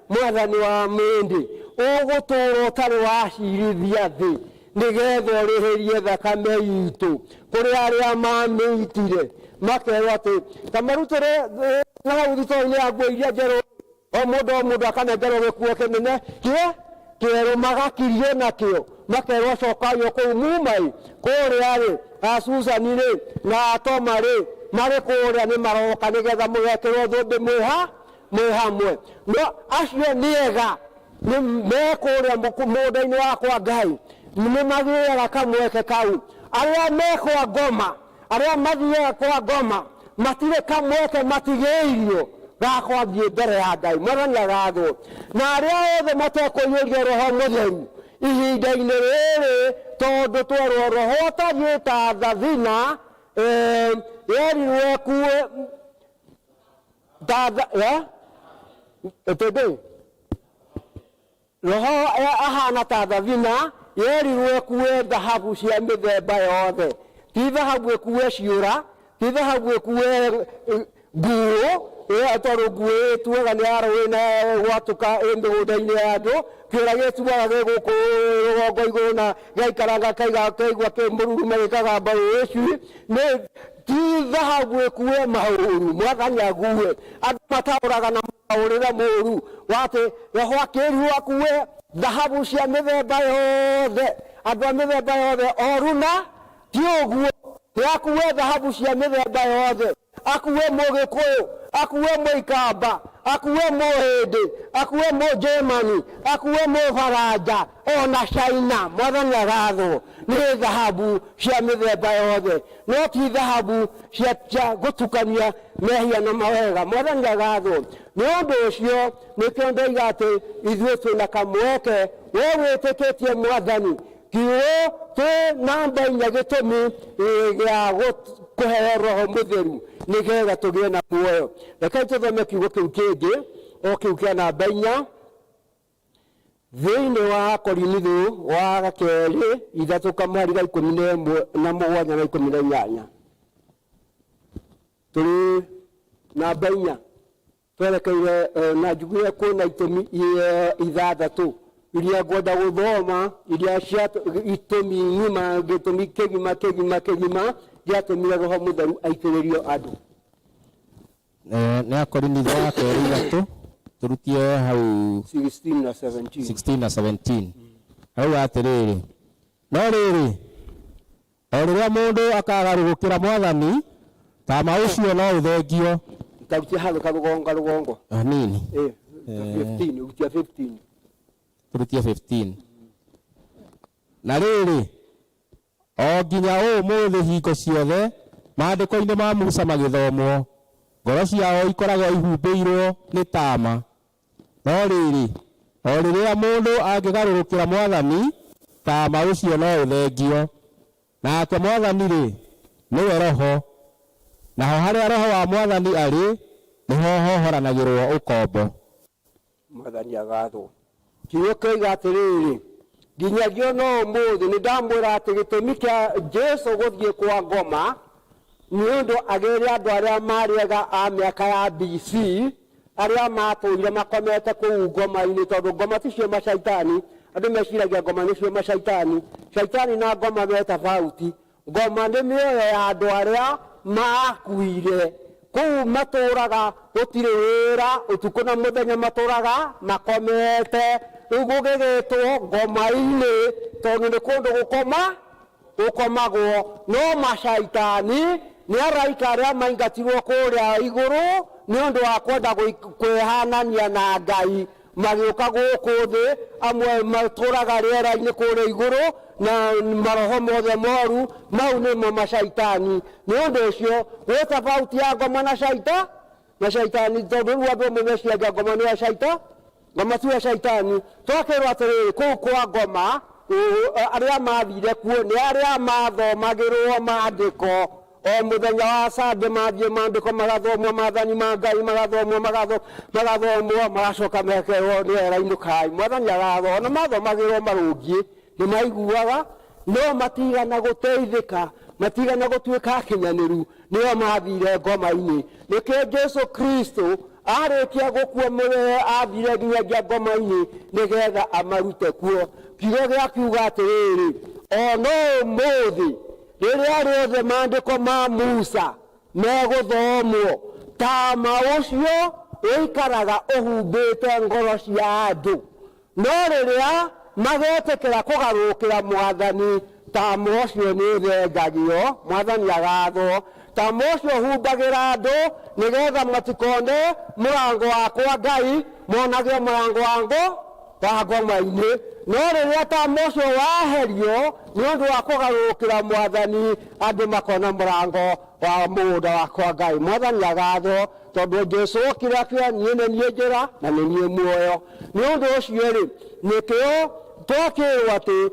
Mwathani wa mĩndĩ ũgũtũũra ũtarĩ wacirithia thĩ nĩgetha ũrĩhĩrie thakame itũ kũrĩ arĩa mamĩitire, makerwo atĩ ta marutĩre hau thitoo-inĩ ya nguo iria njerũ, o mũndũ akanengerwo gĩkuo kĩnene kĩerũ, magakirio nakĩo, makerwo cokai kũu mumai kũrĩa-rĩ Asusani-rĩ na Atoma-rĩ marĩ kũrĩa nĩ maroka nĩgetha mũgekĩrwo thũmbĩ mwĩ hamwe. No acio nĩega mekũrĩa mũgũnda-inĩ wa kwa Ngai nĩ magĩaga kamweke kau. Arĩa mekwa ngoma, arĩa mathiaga kwa ngoma matirĩ kamweke, matigĩirio gakwathiĩ mbere ya Ngai. Mwathani agathwo. Na arĩa othe matekũiyũrio Roho Mũtheru ihinda-inĩ rĩrĩ, tondũ twerwo roho ũtariĩ ta thabina yerirwo kuwe roho ahana ta thabina yerirwo kuwe thahabu cia mĩthemba yothe. ti thahabu ĩkue ciũra, ti thahabu ĩkue nguo tondũ nguo ĩtuaga nĩ arũĩ na gwatũka mĩgũnda-inĩ ya andũ, kĩũra gĩtuaga gĩ gũkũ rũgongo igũrũ na gĩaikaranga kaigua kĩmũruruma gĩkaga mbaũ ĩci. Ti thahabu ĩkue maũru, Mwathani ague. Andũ mataũraga na maũrĩre mũru watĩ roho akĩĩrirwo akue thahabu cia mĩthemba yothe, andũ a mĩthemba yothe oruna ti ũguo, nĩ akue thahabu cia mĩthemba yothe, akue Mũgĩkũyũ, akue Mũikamba, akue Mũhĩndĩ, akue Mũnjĩmani, akue Mũbaranja, ona Caina. Mwathani agathwo. Nĩ thahabu cia mĩthemba yothe, no ti thahabu cia gũtukania mehia na mawega. Mwathani agathwo. Nĩ ũndũ ũcio nĩkĩo ndoiga atĩ ithuĩ twĩna kamweke, we wĩtĩkĩtie Mwathani, kiugo kĩ namba 4 gĩtũmi gĩa kũheo Roho Mũtheru nĩgetha tũgĩe na muoyo. Rekei tũthome kiugo kĩu kĩngĩ, o kĩu kĩa namba 4 thĩinĩ wa Korinitho wa kerĩ 3:11 na 18. Tũrĩ namba 4 twerekeire na njugire kwĩna itũmi 6 iria ngwenda gũthoma, iria cia itũmi ng'ima, gĩtũmi kĩgima gĩatũmire Roho Mũtheru aitĩrĩrio andũ. Nĩ Akorinitho wa kerĩ 3 turutie hau 16 na 17. Hau atĩrĩrĩ, no rĩrĩ o rĩrĩa mũndũ akagarũrũkĩra Mwathani tama ũcio no ũthengio. Tarutia hau karũgongo nini 15 turutie 15. Na rĩrĩ o nginya ũmũthĩ hingo ciothe maandĩko-inĩ ma Musa magĩthomwo, ngoro ciao ikoragwo ihumbĩirwo nĩ taama. No rĩrĩ o rĩrĩa mũndũ angĩgarũrũkĩra Mwathani taama ũcio no ũthengio. Nake Mwathani-rĩ nĩwe Roho, naho harĩa Roho wa Mwathani arĩ nĩho hohoranagĩrwo ũkombo. Mwathani agathwo. Kiugo kĩoiga atĩrĩrĩ, nginyagia no ũmũthĩ nĩndamwĩra atĩ gĩtũmi kĩa Jesũ gũthiĩ kwa ngoma nĩ ũndũ agĩre andũ arĩa marĩega a mĩaka ya BC, arĩa matũire makomete kũu ngoma-inĩ, tondũ ngoma ticio macaitani. Andũ meciragia ngoma nĩcio macaitani. Caitani na ngoma me tofauti. Ngoma nĩ mĩoyo ya andũ arĩa makuire kũu, matũraga gũtirĩ wĩra, ũtukũ na mũthenya matũraga makomete. Rĩu gũgĩgĩtwo ngoma-inĩ tondũ nĩ kũndũ gũkomagwo. No macaitani nĩ araika arĩa maingatirwo kũrĩa igũrũ nĩ ũndũ wa kwenda kwĩhanania na Ngai, magĩũka gũkũ thĩ, amwe matũraga rĩera-inĩ kũrĩa igũrũ na maroho mothe moru, mau nĩmo macaitani. Nĩ ũndũ ũcio gwĩ tofauti ya ngoma na caitani, tondũ rĩu andũ amwe meciragia ngoma nĩ acaita, ngoma ti acaitani. Twakĩrwo atĩrĩrĩ, kũu kwa ngoma arĩa mathire kuo nĩ arĩa mathomagĩrwo maandĩko o mũthenya wa Sunday, mathiĩ maandĩko magathomwo, maathani ma Ngai magathomwo, magacoka mekerwo nĩ erainũkai. Mwathani agathwo. Ona mathomagĩrwo marũngiĩ nĩ maiguaga, no matigana gũteithĩka, matigana gũtuĩka akinyanĩru, nĩo mathire ngoma-inĩ. Nĩkĩo Jesũ Kristo arĩkia gũkua athire nginyagia ngoma-inĩ nĩgetha amarute kuo. Kiugo gĩakiuga atĩrĩrĩ, o no ũmũthĩ rĩrĩa rĩothe maandĩko ma Musa megũthomwo, taama ũcio ũikaraga ũhumbĩte ngoro cia andũ. No rĩrĩa magetĩkĩra kũgarũrũkĩra Mwathani, taama ũcio nĩ ũthengagio. Mwathani agathwo. Taama ũcio ũhumbagĩra andũ nĩgetha matikone mũrango wa kwa Ngai, monage mũrango wa ngoma-inĩ. No rĩrĩa taama ũcio waherio nĩ ũndũ wa kũgarũrũkĩra Mwathani, andũ makona mũrango wa mũgũnda wa kwa Ngai. Mwathani agathwo, tondũ Jesũ okire akiuga niĩ nĩ niĩ njĩra na nĩ niĩ muoyo. Nĩ ũndũ ũcio-rĩ, nĩkĩo twakĩrwo atĩ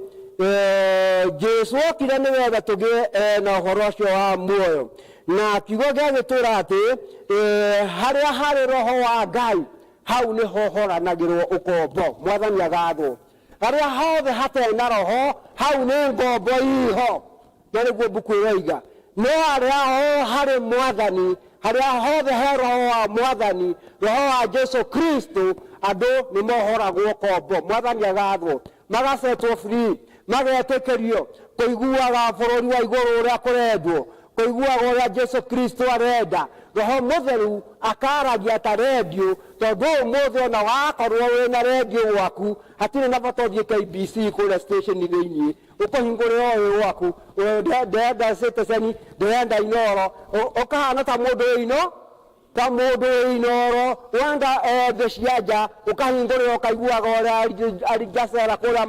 Jesũ okire nĩgetha tũgĩe na ũhoro ũcio wa muoyo. Na kiugo gĩagĩtwĩra atĩ harĩa harĩ Roho wa Ngai hau nĩho horanagĩrwo ũkombo. Mwathani agathwo. Harĩa hothe hatarĩ na Roho hau nĩ ngombo iho. na nĩguo mbuku ĩroiga no harĩa harĩ mwathani harĩa hothe he roho wa mwathani roho wa Jesu Kristo andũ nĩ mohoragwo kombo mwathani agathwo magacetwo free magetĩkĩrio kũiguaga bũrũri wa igũrũ ũrĩa kũrendwo kũiguaga ũrĩa Jesu Kristo arenda roho mũtheru akaragia ta redio tondũ ũmũthĩ ona wakorwo wĩna redio gwaku hatirĩ na bata ũthiĩ KBC kũrĩa station thĩinĩ ũkũhingũrĩra ũyũ gwaku ndenda Citizen ndenda Inoro ũkahana ta mũndũ Inoro wenda thĩ cia nja ũkahingũrĩra ũkaiguaga ũrĩa arigacera kũrĩa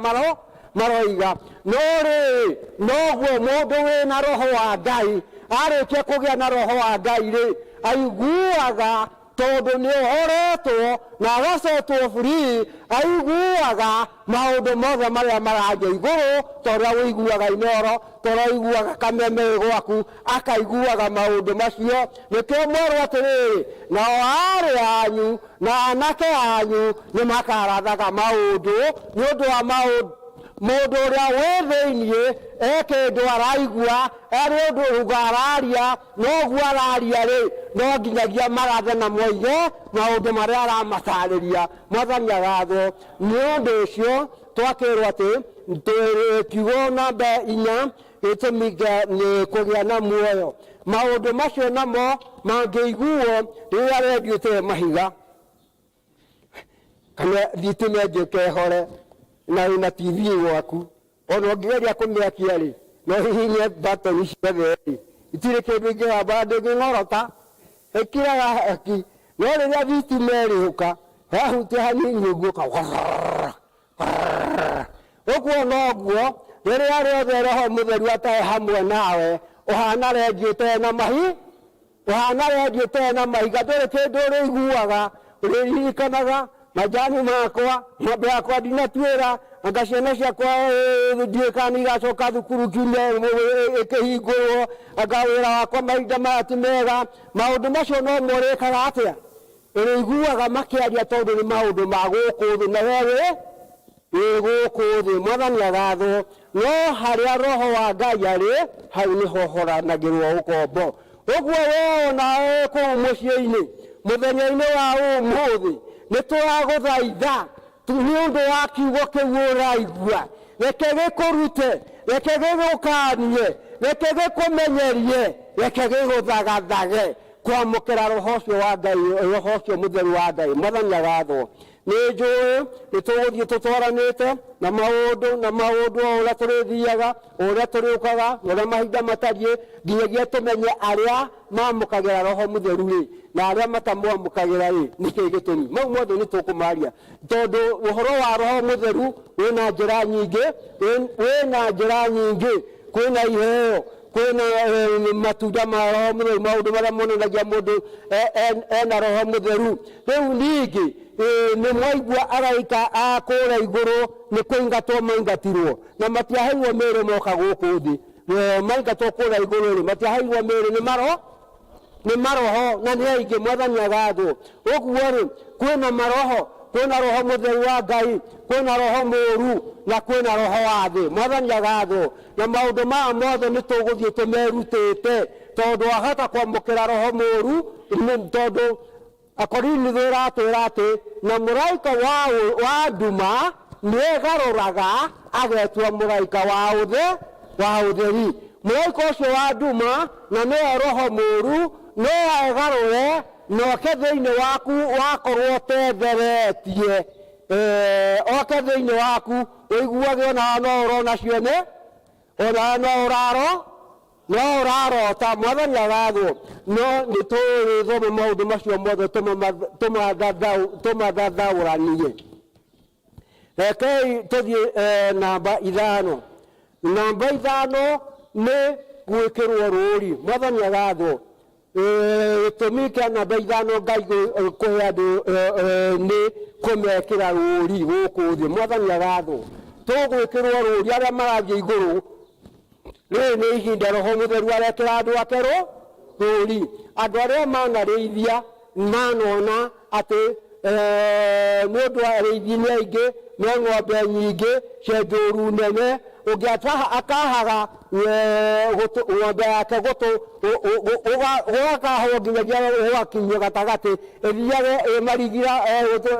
maroiga no rĩ noguo mũndũ wĩna roho wa Ngai arĩkia kũgĩa na roho wa Ngai rĩ aiguaga tondũ nĩ ũhoretwo na agacetwo free aiguaga maũndũ mothe marĩa maragia igũrũ tondũ ũiguaga Inoro tondũ ũiguaga kameme gwaku akaiguaga maũndũ macio nĩkĩo mwerwo atĩrĩrĩ nao aarĩ anyu na anake anyu nĩ makarathaga maũndũ nĩ ũndũ wa mũndũ ũrĩa wĩ thĩinĩ kĩndũ araigua arĩ ũndũ uga araria noguo araria rĩ no nginyagia marathe na moige maũndũ marĩa aramatarĩria mwathani agathwo nĩ ũndũ ũcio twakĩrwo atĩ kiugo namba 4 gĩtũmi nĩ kũgĩa na muoyo maũndũ macio namo mangĩiguo rĩrĩa redio ĩtarĩ mahiga kana thitima ĩngĩkehore na wĩna TV gwaku ona ũngĩgeria kũmĩakia rĩ no hihinye batoni ciothe rĩ itirĩ kĩndũ ingĩhamba ndĩngĩng'orota ĩkiraga haki no rĩrĩa thitima ĩrĩũka hahutia hanini ũguo ũguo noguo rĩrĩa rĩothe roho mũtheru atarĩ hamwe nawe ũhana redio ĩtarĩ na mahiga ndũrĩ kĩndũ ũrĩiguaga ũrĩririkanaga majani makwa mambo yakwa ndinatuĩra anga ciana ciakwa ndiũĩ kana igacoka thukuru kiumia ĩkĩhingũrwo anga wĩra wakwa mahinda maya ti mega maũndũ macio no mũrĩkaga atĩa ũrĩiguaga makĩaria tondũ nĩ maũndũ ma gũkũ thĩ na wewe wĩ gũkũ thĩ mwathani agathwo no harĩa roho wa Ngai arĩ hau nĩho horanagĩrwo ũkombo ũguo we ona kũu mũciĩ-inĩ mũthenya-inĩ wa ũmũthĩ nĩ tũragũthaitha nĩ ũndũ wa kiugo kĩu ũraigua reke gĩkũrute reke gĩgũkanie reke gĩkũmenyerie reke gĩgũthagathage kwamũkĩra roho ũcio wa Ngai roho ũcio mũtheru wa Ngai mwathani agathwo nĩ njũĩ nĩ tũgũthiĩ tũtwaranĩte na maũndũ ũrĩa tũrĩthiaga ũrĩa tũrĩũkaga ũrĩa mahinda matariĩ nginyagia tũmenye arĩa mamũkagĩra roho mũtheru rĩ na arĩa matamwamũkagĩra rĩ nĩkĩĩ gĩtũmi mau mothe nĩ tũkũmaria tondũ ũhoro wa roho mũtheru wĩna njĩra nyingĩ kwĩna iheo kwĩna matunda ma roho mũtheru maũndũ marĩa monanagia mũndũ ena roho mũtheru rĩu ningĩ nĩ mwaigua araika a kũũra igũrũ nĩ kũingatwo maingatirwo na matiaheirwo mĩĩrĩ moka gũkũ thĩ maingatwo kũũra igũrũ rĩ matiaheirwo mĩĩrĩ nĩ maroho na nĩ aingĩ mwathani agathwo ũguo rĩ kwĩna maroho kwĩna roho mũtheru wa Ngai kwĩna roho mũũru na kwĩna roho wa thĩ mwathani agathwo na maũndũ maya mothe nĩ tũgũthiĩ tũmerutĩte tondũ wahota kwamũkĩra roho mũũru tondũ Akorinitho ĩratwĩra atĩ na mũraika wa nduma nĩ egarũraga agetwo mũraika wa ũtheri mũraika ũcio wa nduma na nĩwe roho mũũru no egarũre noke thĩinĩ waku wakorwo tetheretie oke thĩinĩ waku ũiguage ona no ũrona cione ona no ũrarota mwathani agathwo no nĩ tũrĩthome maũndũ macio mothe tũmathathaũranie rekei tũthiĩ namba 5 namba 5 nĩ gwĩkĩrwo rũũri mwathani agathwo gĩtũmi kĩa namba 5 Ngai kũhe andũ nĩ kũmekĩra rũũri gũkũ thĩ mwathani agathwo tũgwĩkĩrwo rũũri arĩa marathiĩ igũrũ rĩu nĩ ihinda roho mũtheru arekĩra andũ ake rũũri andũ arĩa manarĩithia manona atĩ mũndũ arĩithi nĩ aingĩ no ng'ombe nyingĩ cia njũũru nene ungiataha akahaga ng'ombe yake gutu ugakaho nginyagia ugakinyia gatagati ithiage imarigira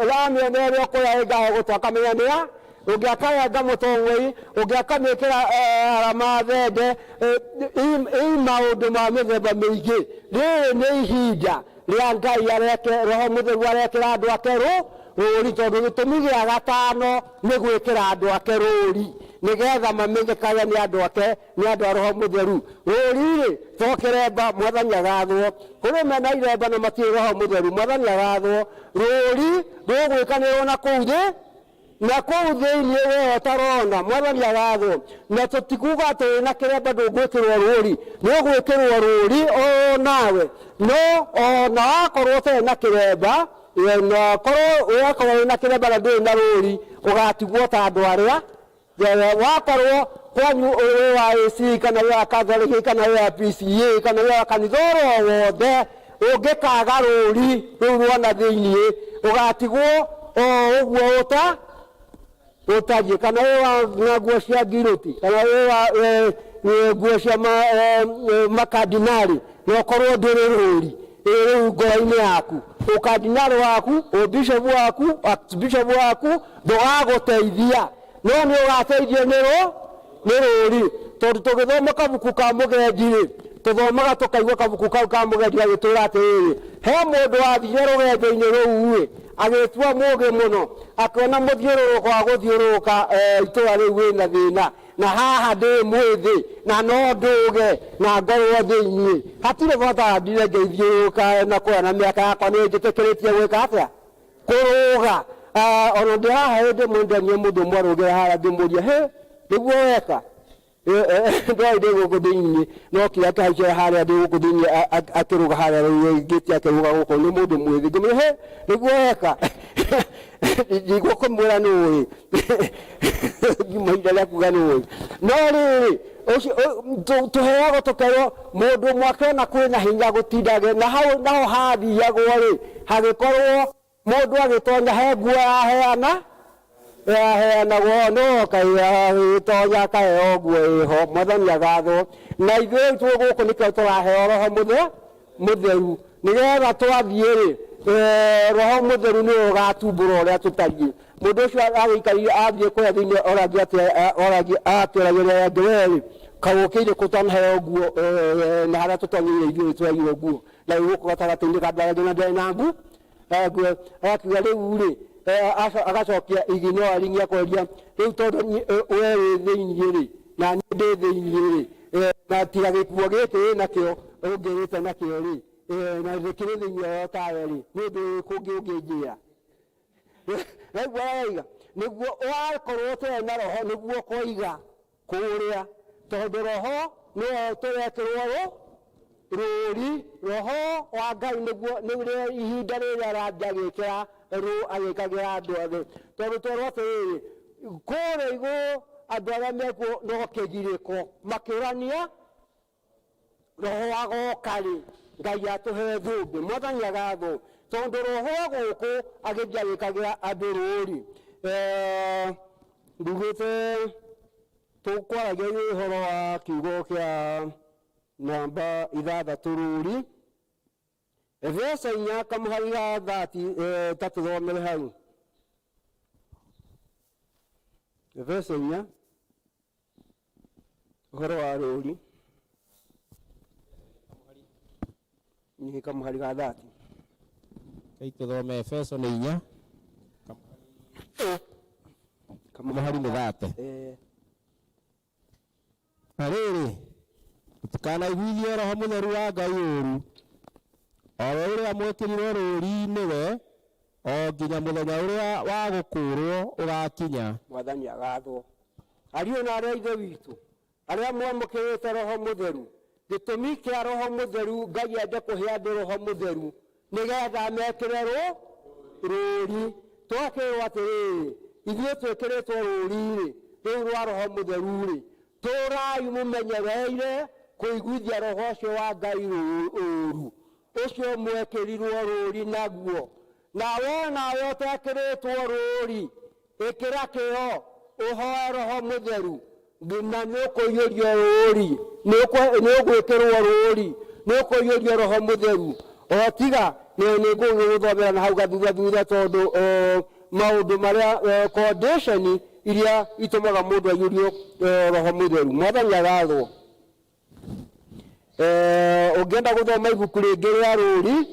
ramĩona ĩrĩa ũkũya ĩngahe gutu akamenya nĩa ungiakaya mũtong'oi ungiakamĩkĩra arama thende maũndũ ma mĩthemba mĩingĩ. Rĩrĩ nĩ ihinda rĩa Ngai areke Roho Mũtheru arekĩra andũ ake rũũri, tondũ gĩtũmi gĩa gatano nĩ gwĩkĩra andũ ake rũũri nĩgetha mamenyekane nĩ andũ ake, nĩ andũ a Roho Mũtheru. Rũũri-rĩ to kĩremba, Mwathani agathwo. Kũrĩ mena iremba na matirĩ Roho Mũtheru, Mwathani agathwo. Rũũri rũgwĩkanĩrwo na kũu thĩ na kũu thĩinĩ we ũtarona, Mwathani agathwo. Na tũtikuga atĩ wĩna kĩremba ndũngwĩkĩrwo rũũri, nĩũgwĩkĩrwo rũũri o nawe. No ona wakorwo ũtarĩ na kĩremba na wakorwo wĩna kĩremba na ndũrĩ na rũũri, ũgatigwo ta andũ arĩa wakorwo kwanyu ũrĩ wa AC kana wĩ wa Catholic kana wĩ wa PCA kana wĩ wa kanitha oro wothe, ũngĩkaga rũũri rũu rwa na thĩinĩ ũgatigwo o ũguo ũtariĩ, kana wĩ wa nguo cia ngirũti kana wĩ wa nguo cia makardinali na ũkorwo ndũrĩ rũũri rĩu ngoro-inĩ yaku. Ũkardinali waku, ũbishopu waku, archbishopu waku ndũgagũteithia, no nĩ ũgateithio nĩ rũũri. Tondũ tũgĩthoma kabuku ka mũgendi-rĩ, tũthomaga tũkaigua kabuku kau ka mũgendi gagĩtwĩra atĩrĩrĩ, he mũndũ wathire rũgendo-inĩ rũu-rĩ agĩtua mũũgĩ mũno, akĩona mũthiũrũrũko wa gũthiũrũrũka itũũra rĩu wĩna thĩna, na haha ndĩ mwĩthĩ na no ndũge na ngorwo thĩinĩ. Hatirĩ bata ndire ngĩthiũrũrũka na kũrĩa na mĩaka yakwa nĩ njĩtĩkĩrĩtie gwĩka atĩa, kũrũga. Ona ndĩ haha hĩndĩ mũndania mũndũ mwarũgĩra harĩa ngĩmũria, he nĩguo weka? Ndwarĩ ndĩ gũkũ thĩinĩ, no kĩrĩa akĩhaicia harĩa ndĩ gũkũ thĩinĩ akĩrũga harĩa rĩu gĩtĩ akĩrũga gũkũ nĩ mũndũ mwĩthĩ. Ngĩmũria, he nĩguo weka? Ndigũkũmwĩra nĩũĩ, ngimahinda rĩa kuga nĩũĩ. No rĩrĩ tũheagwo tũkerwo mũndũ ũmwe akĩona kwĩna hinya gũtindage, na hau naho hathiagwo-rĩ hagĩkorwo mũndũ agĩtonya he nguo yaheanagwo no gĩtonya akaheo nguo ĩho. Mwathani agathwo. Na ithuĩ twĩ gũkũ nĩkĩo tũraheo Roho Mũtheru nĩgetha twathiĩ-rĩ Roho Mũtheru nĩwe ũgatumbũra ũrĩa tũtariĩ. Mũndũ ũcio agĩikarire athiĩ kũrĩa thĩinĩ oragi akĩoragĩra Ngai-rĩ, kaũkĩire kũtanaheo nguo na harĩa tũtonyire ithuĩ twagirwo nguo, na gũkũ gatagatĩ-inĩ ka andũ arĩa ndarĩ na nguo agakiuga rĩu-rĩ agacokia igino aringia kweria rĩu tondũ we wĩ thĩinĩ-rĩ na niĩ ndĩ thĩinĩ-rĩ na tiga gĩkuo gĩkĩ nakĩo ũngĩrĩte nakĩo-rĩ na gĩkĩrĩ thĩinĩ wao tawe-rĩ nĩ ũndũ kũngĩ ũngĩnjĩra. Naigua waiga nĩguo wakorwo ũtarĩ na Roho nĩguo kũiga kũrĩa, tondũ Roho nĩwe tũrekĩrwo rũũri. Roho wa Ngai nĩguo ihinda rĩrĩa arambia gwĩkĩra agĩkagĩra andũ othe, tondũ twerwo atĩrĩrĩ kũrĩa igũrũ andũ arĩa mekuo no kĩgirĩko makĩũrania Roho agoka-rĩ Ngai atũhe thũmbĩ. Mwathani agathwo. Tondũ Roho gũkũ agĩthiĩ agĩkagĩra andũ rũũri. Ndugĩte tũkwaragia ũhoro wa kiugo kĩa namba 6 rũũri. Efeso 4 kamũhari ga 30 tatũthomere hau. Efeso 4 ũhoro wa rũũri nĩ kamũhari ga 30. Tũthome Efeso 4 kamũhari nĩ 30. Na rĩrĩ tũtikanaiguithie Roho Mũtheru wa Ngai ũũru, o we ũrĩa mwĩkĩrirwo rũũri-inĩ we o nginya mũthenya ũrĩa wa gũkũũrwo ũgakinya. Mwathani agathwo. Ariũ na arĩa ithe witũ arĩa mwamũkĩrĩte Roho Mũtheru, gĩtũmi kĩa Roho Mũtheru Ngai ende kũhe andũ Roho Mũtheru nĩgetha mekĩre rũũri. Twakĩrwo atĩrĩrĩ ithuĩ twĩkĩrĩtwo rũũri-rĩ rũu rwa Roho Mũtheru-rĩ, tũrai mũmenyereire kũiguithia Roho ũcio wa Ngai ũũru ũcio mwekĩrirwo rũũri naguo. Na wona ũtekĩrĩtwo rũũri ĩkĩra kĩo ũhoe Roho Mũtheru na nä å kå iyå rio rå ri nä å gwä kä rwo rå ri nä å kå iyå rio roho må theru o tiga nä ngå gä gå thomera na hau gathutha thutha tondå maå ndå marä a condition iria itå maga må ndå aiyå rio roho må theru. Mwathani agathwo. Å ngä enda gå thoma ibuku rä ngä rä a rå ri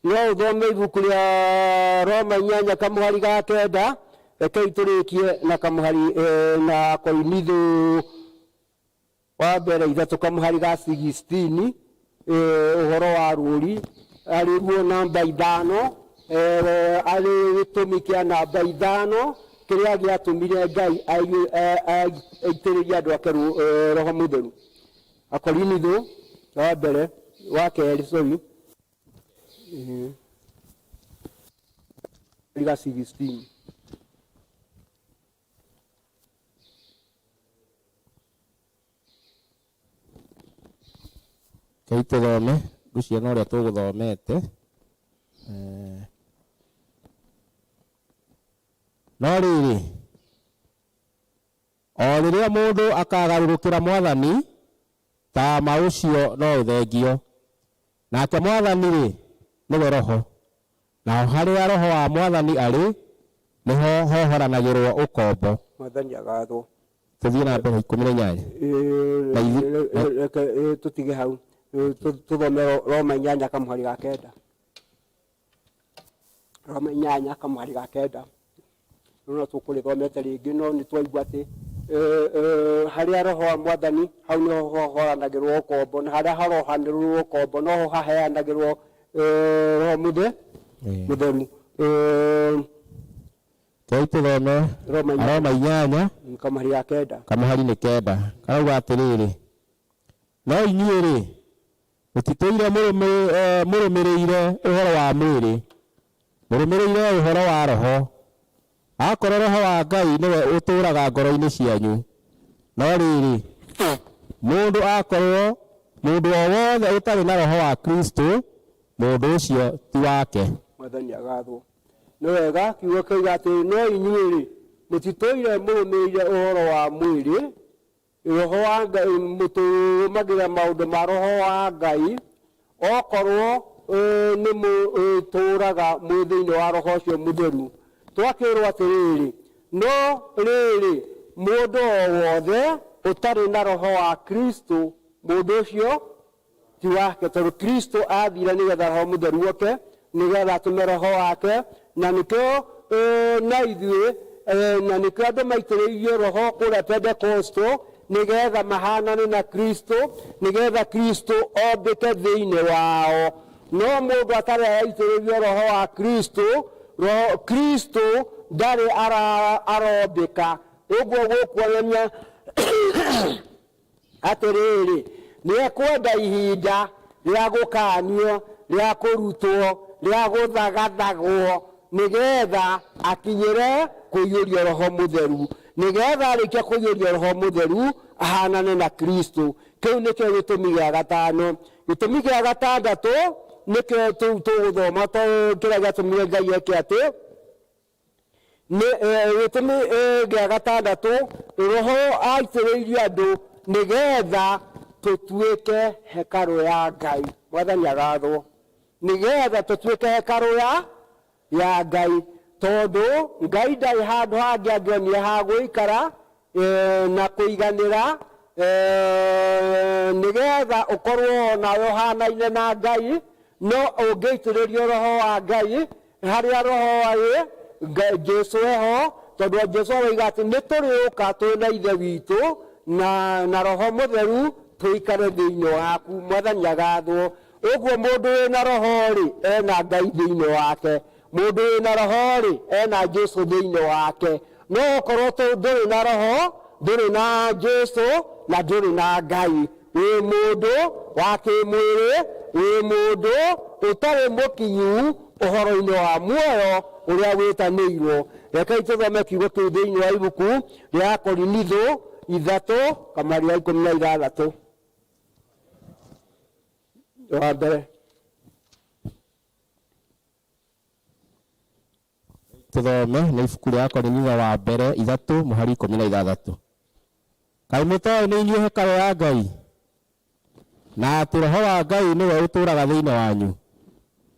no å thome ibuku rä a Roma 8 kamå hari ga 9 rekei tå rä kie na kamå hari na Korinitho wa mbere 3 kamå hari ga 16 å horo wa rå ri arä ruo namba 5 arä gä tå mi kä a namba 5 kä rä a gä atå mire Ngai aitä rä ria andå ake roho må theru. Akorinitho wa mbere wa 2 sorry ga 16 Kei tå thome Luciano å rä a tå gå thomete no rä rä o rä rä a må ndå akagarå rå kä ra Mwathani ta ma å cio no å thengio nake Mwathani rä nä we roho na harä a roho wa Mwathani arä nä ho hohoranagä rwo å kombo. Mwathani agathwo. Tå thiä na mbere 18 tå tige hau tå thome Roma 8 kamå hari ga 9 Roma 8 kamå hari ga 9 no tå kå rä thomete rä ngä no nä twaigua atä harä a roho wa Mwathani hau nä ho hohoranagä rwo å kombo na harä a harohanä rwo å kombo no ho haheanagä rwo roho må theru. Kei tå thome Roma 8 kamå hari ga 9 kamå hari nä 9 karauga atä rä rä no inyuä rä må titå ire må rå mä rä ire å horo wa mwä rä må rå mä rä ire å horo wa roho akorwo roho wa Ngai nä we å tå raga ngoro-inä cianyu no rä rä må ndå akorwo må ndå o wothe å tarä na roho wa Kristo må ndå å cio ti wake. Mwathani agathwo. Nä wega kiugo kaiga atä no inyuä rä må titå ire må rå mä ire å horo wa mwä rä roho wa Ngai må tå magä ra maå ndå ma roho wa Ngai okorwo nä må tå raga mwä thä inä wa roho å cio må theru. Twakä rwo atä rä rä no rä rä må ndå o wothe å tarä na roho wa Kristo må ndå å cio ti wake tondå Kristo athira nä getha roho må theru oke nä getha atå me roho wake na nä kä o na ithuä na nä kä o andå maitä rä irie roho kå rä a Pentekosto nä getha mahanane na Kristo nä getha Kristo ombä ke thä inä wao no må ndå atarä araitä rä rio roho wa Kristo ndarä arombä ka å guo gå kuonania atä rä rä nä ekwenda ihinda rä a gå kanio rä a kå rutwo rä a gå thagathagwo nä getha akinyä re kå iyå rio roho må theru nä getha arä kia kå iyå rio roho må theru ahanane na Kristo. Kä u nä kä o gä tå mi gä a gatano. Gä tå mi gä a gatandatå nä kä o tå gå thoma kä rä a gä atå mire Ngai eke atä gä tå mi gä a gatandatå roho aitä rä irie andå nä getha tå tuä ke hekarå ya Ngai. Mwathani agathwo. Nä getha tå tuä ke hekarå ya Ngai tondå Ngai ndarä handå hangä angäonire ha gå ikara na kå iganä ra nä getha å korwo nawe hanaine na Ngai no å ngä itä rä rio roho wa Ngai harä a roho arä Jesu eho tondå Jesu arauga atä nä tå rä å ka twä na ithe witå na roho må theru tå ikare thä inä waku. Mwathani agathwo. Å guo må ndå wä na roho rä ena Ngai thä inä wake må ndå wä na roho rä ena Jesu thä inä wake no okorwo ndå rä na roho ndå rä na Jesu na ndå rä na Ngai wä må ndå wa kä mwä rä wä må ndå å tarä må kinyu å horo-inä wa muoyo å rä a wä tanä irwo. Rekei tå thome kiugo kä u thä inä wa ibuku rä a Korinitho 3 kamari ga 16 wa mbere. Tå thome nä ibuku rä a Korinitho wa mbere 3 må hari 16. Kaĩ mũtoĩ nĩ inyuĩ hekarũ ya Ngai na atĩ roho wa Ngai nĩwe ũtũũraga thĩinĩ wanyu.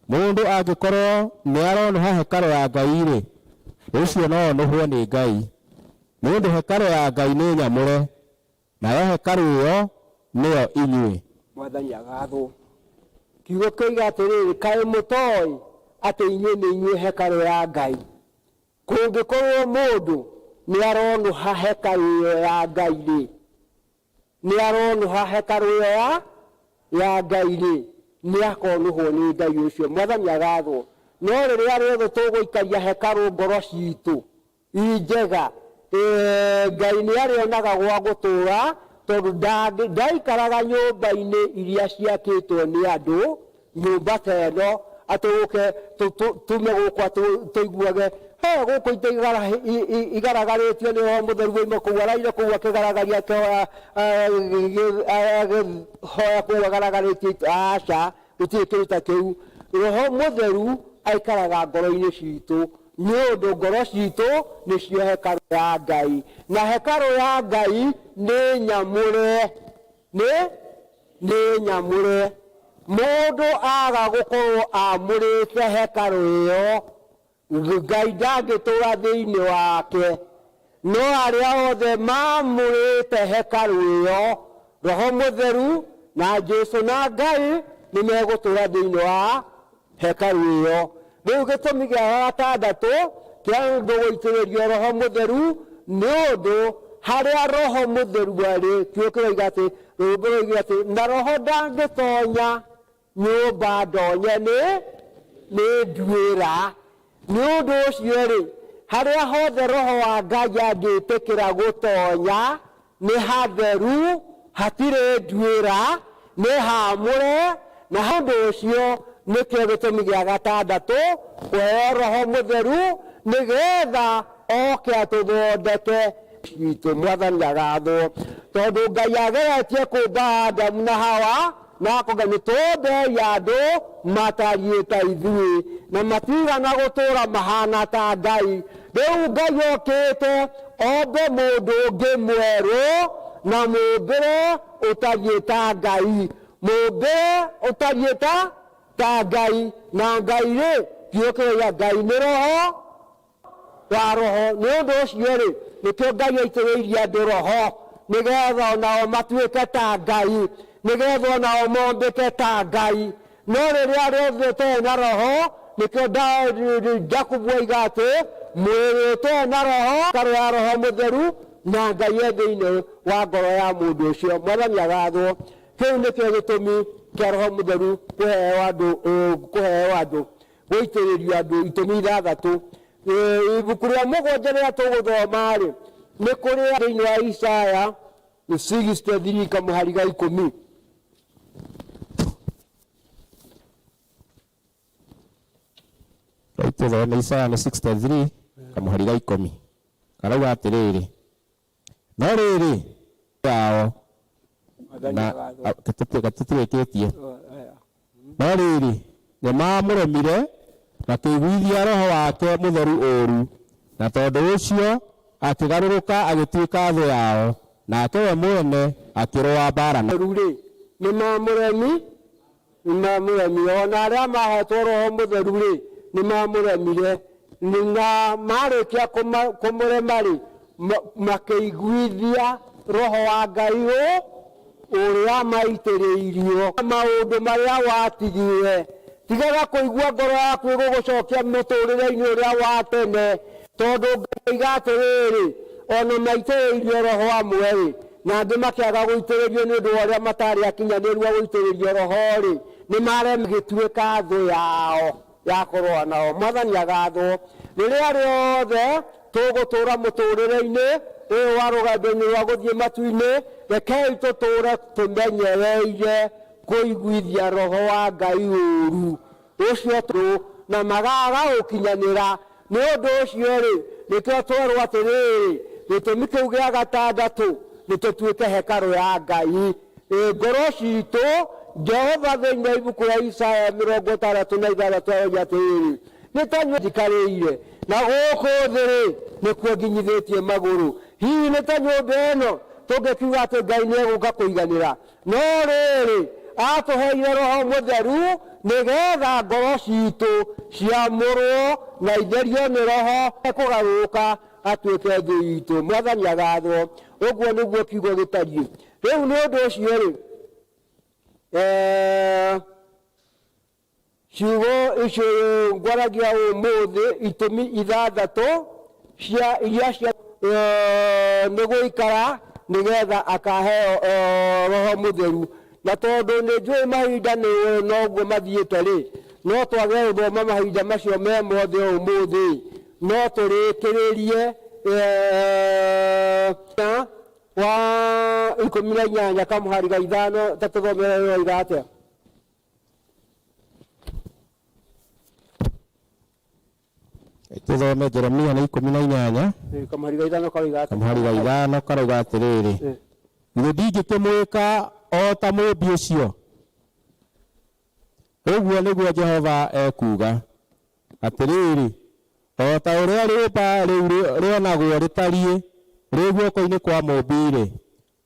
Mũndũ angĩkorwo nĩ aronuha hekarũ ya Ngai-rĩ, ũcio no onuhwo nĩ Ngai. Nĩ ũndũ hekarũ ya Ngai nĩ nyamũre, nayo hekarũ ĩyo nĩyo inyuĩ. Mwathani agathwo. Kiugo kĩoiga atĩrĩrĩ, kaĩ mũtoĩ atĩ inyuĩ nĩ inyuĩ hekarũ ya Ngai. Kũngĩkorwo mũndũ nĩ aronuha hekarũ ĩyo ya Ngai-rĩ, nĩ aronuha hekarũ ĩyo ya Ngai-rĩ, nĩ akonuhwo nĩ Ngai ũcio. Mwathani agathwo. No rĩrĩa rĩothe tũgũikaria hekarũ ngoro citũ njega, Ngai nĩ arĩonaga gwa gũtũũra, tondũ ndaikaraga nyũmba-inĩ iria ciakĩtwo nĩ andũ, nyũmba ta ĩno atĩ gũke tume gũkũ tũiguage gũkũ igaragarĩtio nĩ Roho Mũtheru woima kũu araire kũu akĩgaragaria akĩhoya kũu agaragarĩtie. Aca, gũtirĩ kĩndũ ta kĩu. Roho Mũtheru aikaraga ngoro-inĩ citũ, nĩ ũndũ ngoro citũ nĩcio hekarũ ya Ngai, na hekarũ ya Ngai nĩ nyamũre. Nĩ nyamũre. Mũndũ aga gũkorwo amũrĩte hekarũ ĩyo, Ngai ndangĩtũũra thĩinĩ wake. No arĩa othe mamũrĩte hekarũ ĩyo, Roho Mũtheru na Jesũ na Ngai nĩ megũtũũra thĩinĩ wa hekarũ ĩyo. Rĩu gĩtũmi gĩa gatandatũ kĩa ũndũ gũitĩrĩrio Roho Mũtheru nĩ ũndũ harĩa Roho Mũtheru arĩ, kĩoiga atĩ rũrĩmbo rũoiga atĩ na Roho ndangĩtonya nyũmba ndonye nĩ nduĩra. Nĩ ũndũ ũcio-rĩ, harĩa hothe Roho wa Ngai angĩtĩkĩra gũtonya nĩ hatheru, hatirĩ nduĩra, nĩ haamũre, na handũ ũcio nĩkĩo gĩtũmi gĩa gatandatũ kũheo Roho Mũtheru nĩgetha oke atũthondeke citũ. Mwathani agathwo. Tondũ Ngai ageretie kũmba Adamu na Hawa na akauga nĩ tũmbei andũ matariĩ ta ithuĩ, na matigana gũtũũra mahana ta Ngai. Rĩu Ngai okĩte ombe mũndũ ũngĩ mwerũ na mũmbĩre ũtariĩ ta Ngai, mũmbĩre ũtariĩ ta Ngai. Na Ngai-rĩ, kĩoiga Ngai nĩ Roho wa Roho. Nĩ ũndũ ũcio-rĩ, nĩkĩo Ngai aitĩrĩirie andũ Roho nĩgetha onao matuĩke ta Ngai, nĩgetha onao mombĩke ta Ngai. No rĩrĩa rĩothe ũtarĩ na Roho, nĩkĩo Jakubu oiga atĩ mwĩrĩ ũtarĩ na Roho, hekarũ ya Roho Mũtheru, na Ngai e thĩinĩ wa ngoro ya mũndũ ũcio. Mwathani agathwo. Kĩu nĩkĩo gĩtũmi kĩa Roho Mũtheru kũheo andũ, gũitĩrĩrio andũ, itũmi ithathatũ. Ibuku rĩa mũgwanja rĩrĩa tũgũthoma-rĩ, nĩ kũrĩa thĩinĩ wa Isaya 63 kamũhari ga 10. Tũthome Isaya 63 kamũhari ga 10. Karauga atĩrĩrĩ, no rĩrĩ yao na gatĩtĩrĩkĩtie, no rĩrĩ nĩ mamũremire makĩiguithia Roho wake Mũtheru ũũru, na tondũ ũcio akĩgarũrũka agĩtuĩka thũ yao, nake we mwene akĩrũa mbaara na rĩ. Nĩ mamũremire, ona arĩa mahetwo Roho Mũtheru-rĩ nĩ mamũremire, na marĩkia kũmũrema-rĩ makĩiguithia Roho wa Ngai ũrĩa maitĩrĩirio. Maũndũ marĩa watigire, tigaga kũigua ngoro yaku ĩgũgũcokia mũtũũrĩre-inĩ ũrĩa wa tene, tondũ Ngai oiga atĩrĩrĩ, ona maitĩrĩirio Roho amwe-rĩ, na angĩ makĩaga gũitĩrĩrio nĩ ũndũ wa ũrĩa matarĩ akinyanĩru wa gũitĩrĩrio Roho-rĩ, nĩ magĩtuĩka thũ yao ya kũrũa nao. Mwathani agathwo. Rĩrĩa rĩothe tũgũtũũra mũtũũrĩre-inĩ ũyũ wa rũgendo-inĩ rwa gũthiĩ matu-inĩ, rekei tũtũũre tũmenyereire kũiguithia Roho wa Ngai ũũru ũcio na magaga gũkinyanĩra. Nĩ ũndũ ũcio-rĩ, nĩkĩo twerwo atĩrĩrĩ, gĩtũmi kĩu gĩa gatandatũ nĩ tũtuĩke hekarũ ya Ngai. Ngoro citũ, Jehova thĩinĩ wa ibuku rĩa Isaya 66 oiga atĩrĩrĩ, nĩ ta nyũmba njikarĩire, na gũkũ thĩ-rĩ nĩkuo nginyithĩtie magũrũ. Hihi nĩ ta nyũmba ĩno tũngĩkiuga atĩ Ngai nĩegũka kũiganĩra. No rĩrĩ atũheire Roho Mũtheru nĩgetha ngoro citũ ciamũrwo na itherio nĩ Roho kũgarũrũka atuĩke thũ itũ. Mwathani agathwo. Ũguo nĩguo kiugo gĩtariĩ. Rĩu nĩ ũndũ ũcio rĩ, ciugo icio ngwaragia ũmũthĩ itũmi ithathatũ iria cia nĩ gũikara nĩgetha akaheo Roho Mũtheru. Na tondũ nĩ njũĩ mahinda noguo mathiĩte rĩ, no twage gũthoma mahinda macio me mothe ũmũthĩ, no tũrĩkĩrĩrie wa 18 kamũhari ga 5 tatũthomere oiga atĩa. Tuthome Jeremia nĩ 18 kamũhari ga 5 karoiga atĩa. Kamũhari ga 5 karoiga atĩrĩrĩ, githĩ ndingĩkĩmwĩka o ta mũmbi ũcio? Ũguo nĩguo Jehova ekuga atĩrĩrĩ, o ta ũrĩa rĩũmba rĩu rĩonagwo rĩtariĩ rĩ guoko-inĩ kwa mũmbi-rĩ,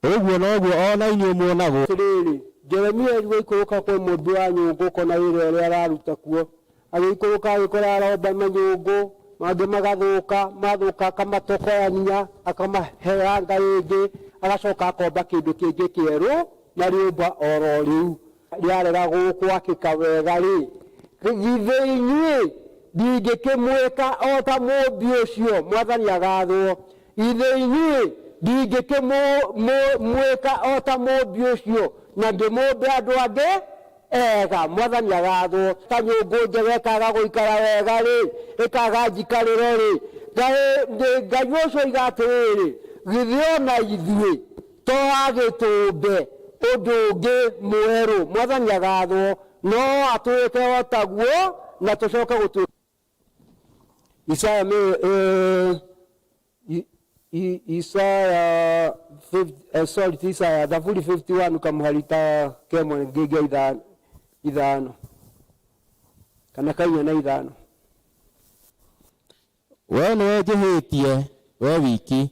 ũguo noguo o na inyuĩ muonagwo. Atĩrĩrĩ, Jeremia gũikũrũka kwĩ mũmbi wa nyũngũ kona wĩra ũrĩa araruta kuo, agĩikũrũka agĩkora aromba manyũngũ mangĩ magathũka, mathũka akamatokorania akamaheanga rĩngĩ, agacoka akomba kĩndũ kĩngĩ kĩerũ na rĩũmba oro rĩu rĩarega gũkwakĩka wega rĩ, githĩ inyuĩ ndingĩkĩmwĩka o ta mũmbi ũcio? Mwathani agathwo. Githĩ inyuĩ ndingĩkĩmwĩka o ta mũmbi ũcio na ndĩmũmbe andũ angĩ ega? Mwathani agathwo. Ta nyũngũ njega ĩkaga gũikara wega rĩ, ĩkaga njikarĩro rĩ, Ngai ũcio oiga atĩrĩrĩ, githĩ ona ithuĩ to agĩtũmbe ũndũ ũngĩ mwerũ. Mwathani agathwo. No atwĩke o taguo na tũcoke gũtuĩka. Isaya Thaburi 51 kamũhari ta kemwe ngĩngĩ 5 kana 4 na 5. We nĩwe njĩhĩtie we wiki,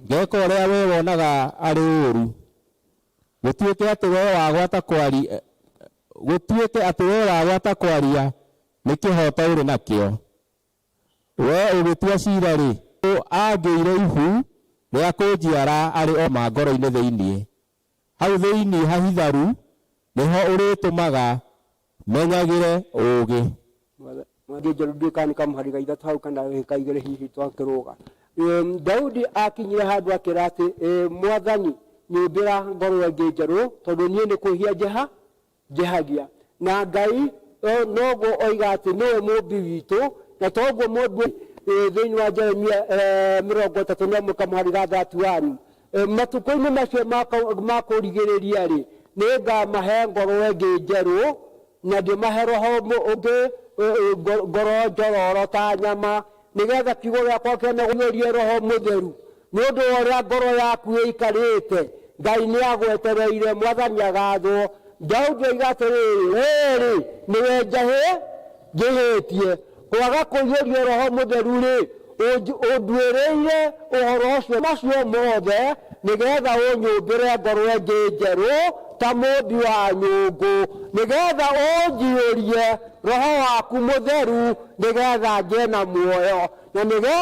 ngeka ũrĩa we wonaga arĩ ũũru, gũtuĩke atĩ we wagwata kwaria nĩ kĩhoto ũrĩ nakĩo. We ũgĩtua ciira rĩ, angĩire ihu rĩa kũnjiara arĩ o ma ngoro-inĩ thĩinĩ. Hau thĩinĩ hahitharu nĩho ũrĩtũmaga menyagĩre ũũgĩ. Ngĩnjĩrũndĩka kamũhari ga 3 hau kana ka 2 hihi twakĩrũga. Daudi akinyire handũ akĩra atĩ Mwathani nyũmbĩra ngoro ĩngĩ njerũ, tondũ niĩ nĩ kwĩhia njehagia. Na Ngai noguo oiga atĩ nĩwe mũmbi witũ, na toguo mũmbi thĩinĩ wa Jeremia 31 kamũhari ga 31. Matukũ-inĩ macio ma kũrigĩrĩria rĩ, nĩngamahe ngoro ĩngĩ njerũ na ndĩmahe roho ũngĩ ngoro njororo ta nyama, nĩgetha kiugo gĩakwa kĩanagũithĩrie Roho Mũtheru. Nĩ ũndũ wa ũrĩa ngoro yaku ĩikarĩte, Ngai nĩagwetereire. Mwathani agathwo. Daudi oiga atĩrĩrĩ, rĩrĩ nĩwe njĩhĩtie, kwaga kũiyũrio Roho Mũtheru rĩ, ũnduĩrĩire ũhoro ũcio macio mothe nĩgetha ũnyũmbĩre ngoro ĩngĩ njerũ ta mũmbi wa nyũngũ, nĩgetha ũnjiyũrie Roho waku Mũtheru nĩgetha ngĩe na muoyo, na nĩgetha